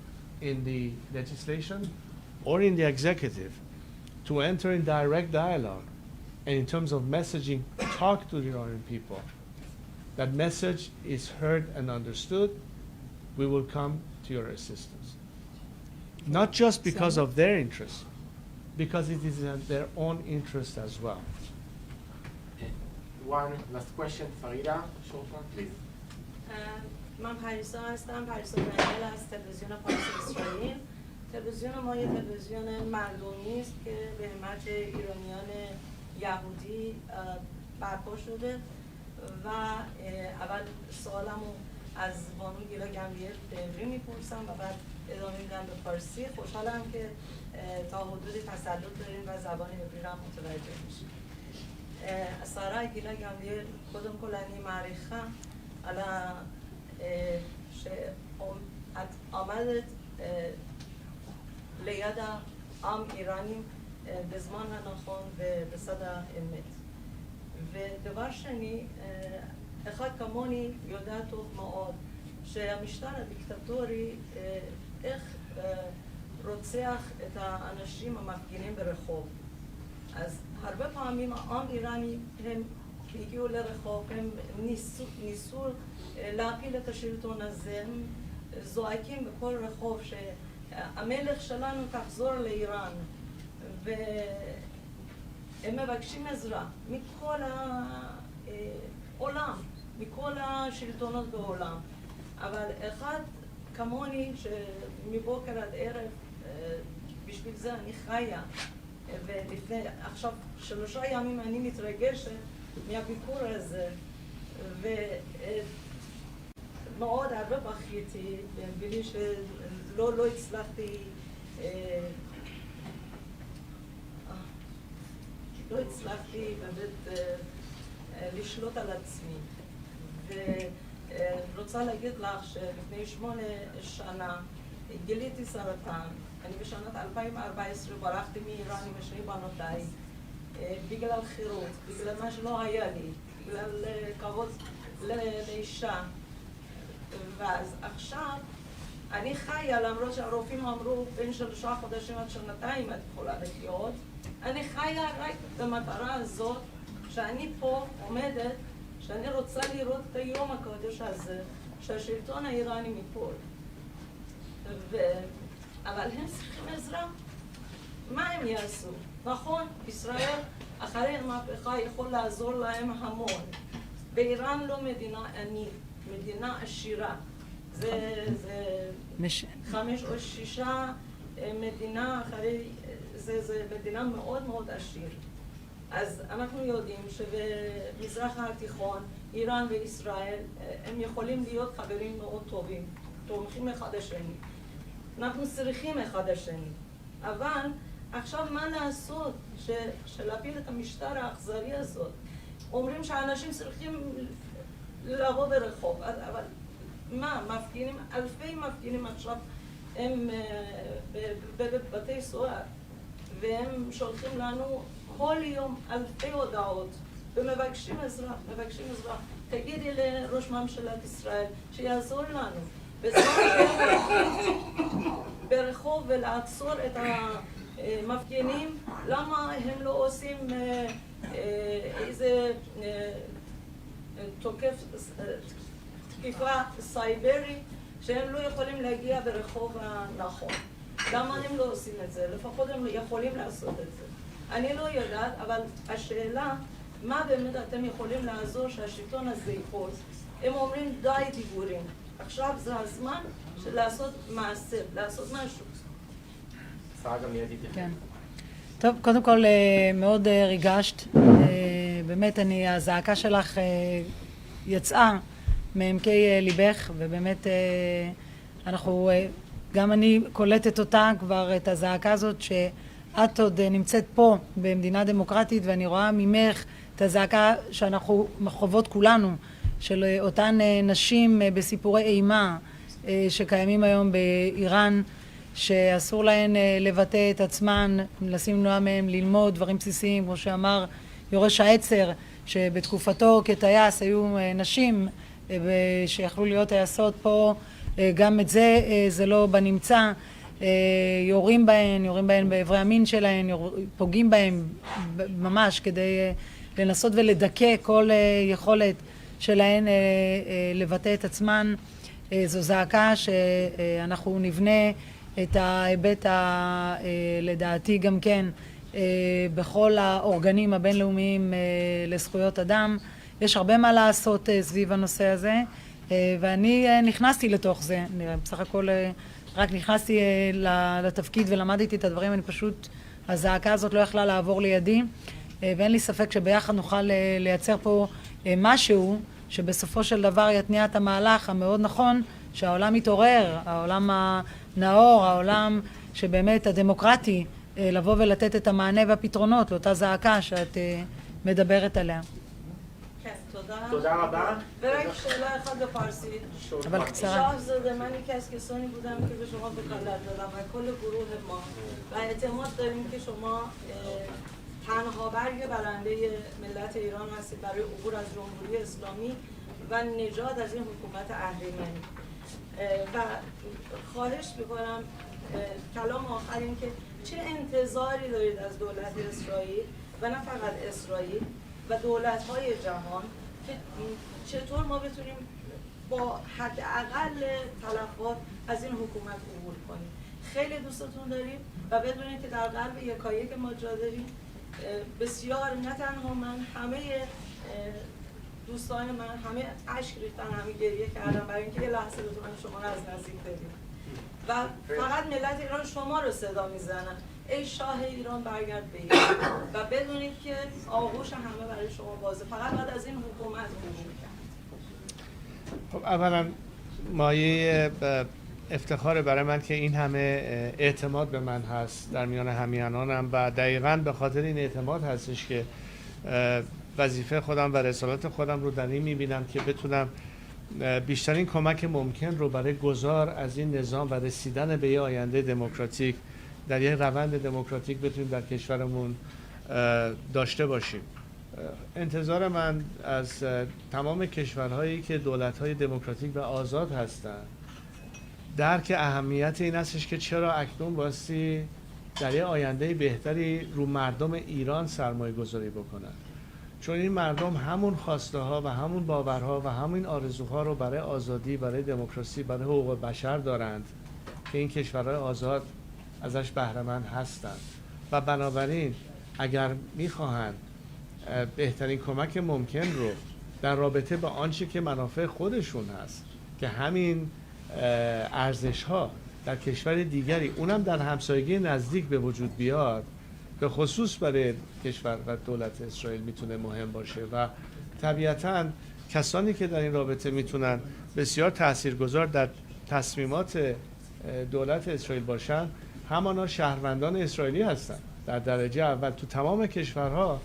in the legislation or in the executive, to enter in direct dialogue, and in terms of messaging, talk to the Iranian people. That message is heard and understood. We will come to your assistance. Not just because of their interest, because it is in their own interest as well. One last question, Farida, short one, please. من پریسا هستم، پریسا بنیل از تلویزیون فارس اسرائیل. تلویزیون ما یه تلویزیون مردمی است که به همت ایرانیان یهودی برپا شده و اول سوالمو از بانو گیلا گملیل به عبری میپرسم و بعد ادامه میدم به فارسی. خوشحالم که تا حدودی تسلط داریم و زبان عبری رو هم متوجه میشیم. השרה גילה גמליאל, קודם כל אני מעריכה על שאת עומדת ליד העם איראני בזמן הנכון ובצד האמת. ודבר שני, אחד כמוני יודע טוב מאוד שהמשטר הדיקטטורי איך רוצח את האנשים המפגינים ברחוב. אז הרבה פעמים העם איראני הם הגיעו לרחוב, הם ניסו להפיל את השלטון הזה, הם זועקים בכל רחוב שהמלך שלנו תחזור לאיראן, והם מבקשים עזרה מכל העולם, מכל השלטונות בעולם. אבל אחד כמוני שמבוקר עד ערב, בשביל זה אני חיה, ולפני, עכשיו 3 ימים אני מתרגשת מהביקור הזה, ומאוד הרבה בכיתי, בלי שלא הצלחתי, לא הצלחתי באמת לשלוט על עצמי. ורוצה להגיד לך שלפני 8 שנה גיליתי סרטן. אני בשנת 2014 ברחתי מאיראן עם 2 בנותיי בגלל חירות, בגלל מה שלא היה לי, בגלל כבוד לאישה. ואז עכשיו אני חיה, למרות שהרופאים אמרו בין 3 חודשים עד 2 את יכולה לחיות, אני חיה רק במטרה הזאת שאני פה עומדת, שאני רוצה לראות את היום הקדוש הזה, שהשלטון האיראני מפול. אבל הם צריכים עזרה. מה הם יעשו? נכון, ישראל אחרי המהפכה יכול לעזור להם המון. באיראן לא מדינה ענית, מדינה עשירה. זה 5 או 6 מדינה אחרי, זה מדינה מאוד מאוד עשיר. אז אנחנו יודעים שבמזרח התיכון, איראן וישראל, הם יכולים להיות חברים מאוד טובים, תומכים אחד השני. אנחנו צריכים אחד השני. אבל עכשיו מה לעשות שלהפיל את המשטר האכזרי הזאת? אומרים שאנשים צריכים לבוא ברחוב, אבל מה, מפגינים, אלפי מפגינים עכשיו הם בבתי סוהר, והם שולחים לנו כל יום אלפי הודעות ומבקשים עזרה, מבקשים עזרה. תגידי לראש ממשלת ישראל שיעזור לנו. ברחוב ולעצור את המפגינים, למה הם לא עושים איזה תקיפה סייברית שהם לא יכולים להגיע ברחוב הנכון? למה הם לא עושים את זה? לפחות הם יכולים לעשות את זה. אני לא יודעת, אבל השאלה, מה באמת אתם יכולים לעזור שהשלטון הזה ייפול? הם אומרים די דיבורים. עכשיו זה הזמן של לעשות מעשה, לעשות משהו. הצהרה גם לידי תתן. כן. טוב, קודם כל מאוד ריגשת. באמת הזעקה שלך יצאה מעמקי ליבך, ובאמת אנחנו, גם אני קולטת אותה כבר, את הזעקה הזאת שאת עוד נמצאת פה במדינה דמוקרטית, ואני רואה ממך את הזעקה שאנחנו חוות כולנו, של אותן נשים בסיפורי אימה שקיימים היום באיראן, שאסור להן לבטא את עצמן, לשים נועה מהם ללמוד דברים בסיסיים, כמו שאמר יורש העצר, שבתקופתו כטייס היו נשים שיכלו להיות טייסות. פה גם את זה, זה לא בנמצא. יורים בהן בעברי המין שלהן, פוגעים בהן ממש כדי לנסות ולדכא כל יכולת שלהן לבטא את עצמן. זו זעקה שאנחנו נבנה את ההיבט לדעתי גם כן בכל האורגנים הבינלאומיים לזכויות אדם. יש הרבה מה לעשות סביב הנושא הזה, ואני נכנסתי לתוך זה. בסך הכל רק נכנסתי לתפקיד ולמדתי את הדברים. אני פשוט, הזעקה הזאת לא יכלה לעבור לידי, ואין לי ספק שביחד נוכל לייצר פה משהו שבסופו של דבר יתניע את המהלך המאוד נכון, שהעולם יתעורר, העולם הנאור, העולם שבאמת הדמוקרטי, לבוא ולתת את המענה והפתרונות לאותה זעקה שאת מדברת עליה. כן, תודה. תודה רבה. ורק שאלה אחת בפרסית. אבל קצרה. شاه زاده منی کسانی بودم که به شما وکالت دادم و کل گروه ما و اعتماد داریم که شما تنها برگ برنده ملت ایران هستید برای عبور از جمهوری اسلامی و نجات از این حکومت اهریمنی. و خواهش میکنم کلام آخر این که چه انتظاری دارید از دولت اسرائیل و نه فقط اسرائیل و دولت‌های جهان که چطور ما بتونیم با حداقل تلفات از این حکومت عبور کنیم. خیلی دوستتون داریم و بدونید که در قلب یکایک ما جا داریم. بسیار، نه تنها من، همه دوستان من همه اشک ریختن، همه گریه کردن برای اینکه یه لحظه بتونن شما رو از نزدیک ببینن و فقط ملت ایران شما رو صدا میزنن ای شاه ایران برگرد به ایران و بدونید که آغوش همه برای شما بازه. فقط باید از این حکومت عبور کرد. خب اولا مایه افتخار برای من که این همه اعتماد به من هست در میان همیهنانم و دقیقاً به خاطر این اعتماد هستش که وظیفه خودم و رسالت خودم رو در این میبینم که بتونم بیشترین کمک ممکن رو برای گذار از این نظام و رسیدن به یه آینده دموکراتیک در یک روند دموکراتیک بتونیم در کشورمون داشته باشیم. انتظار من از تمام کشورهایی که دولت‌های دموکراتیک و آزاد هستند درک اهمیت این هستش که چرا اکنون بایستی در یه آینده بهتری رو مردم ایران سرمایه گذاری بکنن، چون این مردم همون خواسته ها و همون باورها و همون آرزوها رو برای آزادی، برای دموکراسی، برای حقوق بشر دارند که این کشورهای آزاد ازش بهره مند هستند و بنابراین اگر میخواهند بهترین کمک ممکن رو در رابطه با آنچه که منافع خودشون هست که همین ارزش ها در کشور دیگری اونم در همسایگی نزدیک به وجود بیاد، به خصوص برای کشور و دولت اسرائیل میتونه مهم باشه و طبیعتاً کسانی که در این رابطه میتونن بسیار تاثیرگذار در تصمیمات دولت اسرائیل باشن همانا شهروندان اسرائیلی هستند. در درجه اول تو تمام کشورها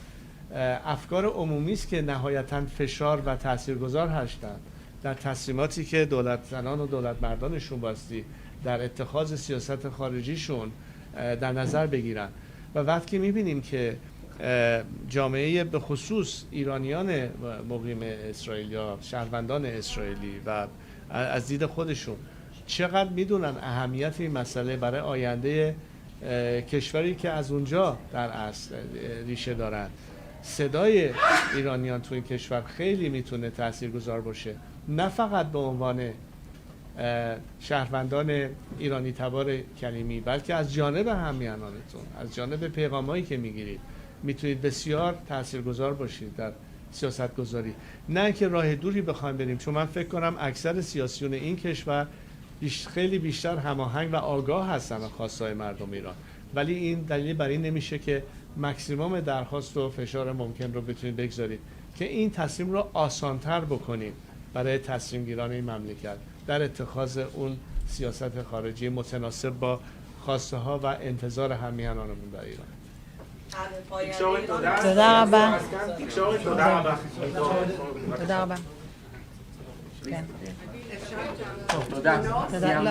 افکار عمومی است که نهایتاً فشار و تاثیرگذار هستند در تصمیماتی که دولت زنان و دولت مردانشون باستی در اتخاذ سیاست خارجیشون در نظر بگیرن. و وقتی میبینیم که جامعه به خصوص ایرانیان مقیم اسرائیل یا شهروندان اسرائیلی و از دید خودشون چقدر میدونن اهمیت این مسئله برای آینده کشوری که از اونجا در اصل ریشه دارن، صدای ایرانیان تو این کشور خیلی میتونه تاثیرگذار باشه، نه فقط به عنوان شهروندان ایرانی تبار کلیمی بلکه از جانب همیهنانتون، از جانب پیغامایی که میگیرید میتونید بسیار تاثیرگذار باشید در سیاست گذاری. نه که راه دوری بخوایم بریم، چون من فکر کنم اکثر سیاسیون این کشور خیلی بیشتر هماهنگ و آگاه هستن به خواستهای مردم ایران، ولی این دلیل بر این نمیشه که مکسیموم درخواست و فشار ممکن رو بتونید بگذارید که این تصمیم رو آسانتر بکنیم برای تصمیم گیران این مملکت در اتخاذ اون سیاست خارجی متناسب با خواسته ها و انتظار همیهنانمون در ایران. תודה רבה. תודה רבה. כן. תודה.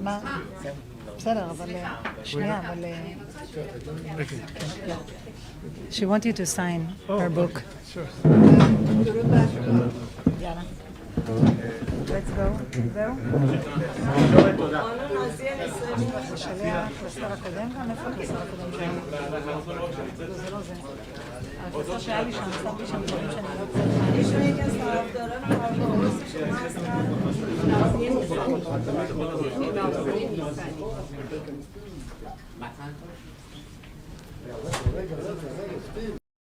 מה? בסדר, אבל שנייה, אבל... She wants you to sign her book. Sure. יאללה. Let's go. זהו? שליח לשר הקודם גם? איפה לשר הקודם שלנו? זה לא זה. הכסר שהיה לי שם, שמתי שם דברים שאני לא קצת... מישהו ניכנס להבדרה מהאוטובוס שמה עשתה?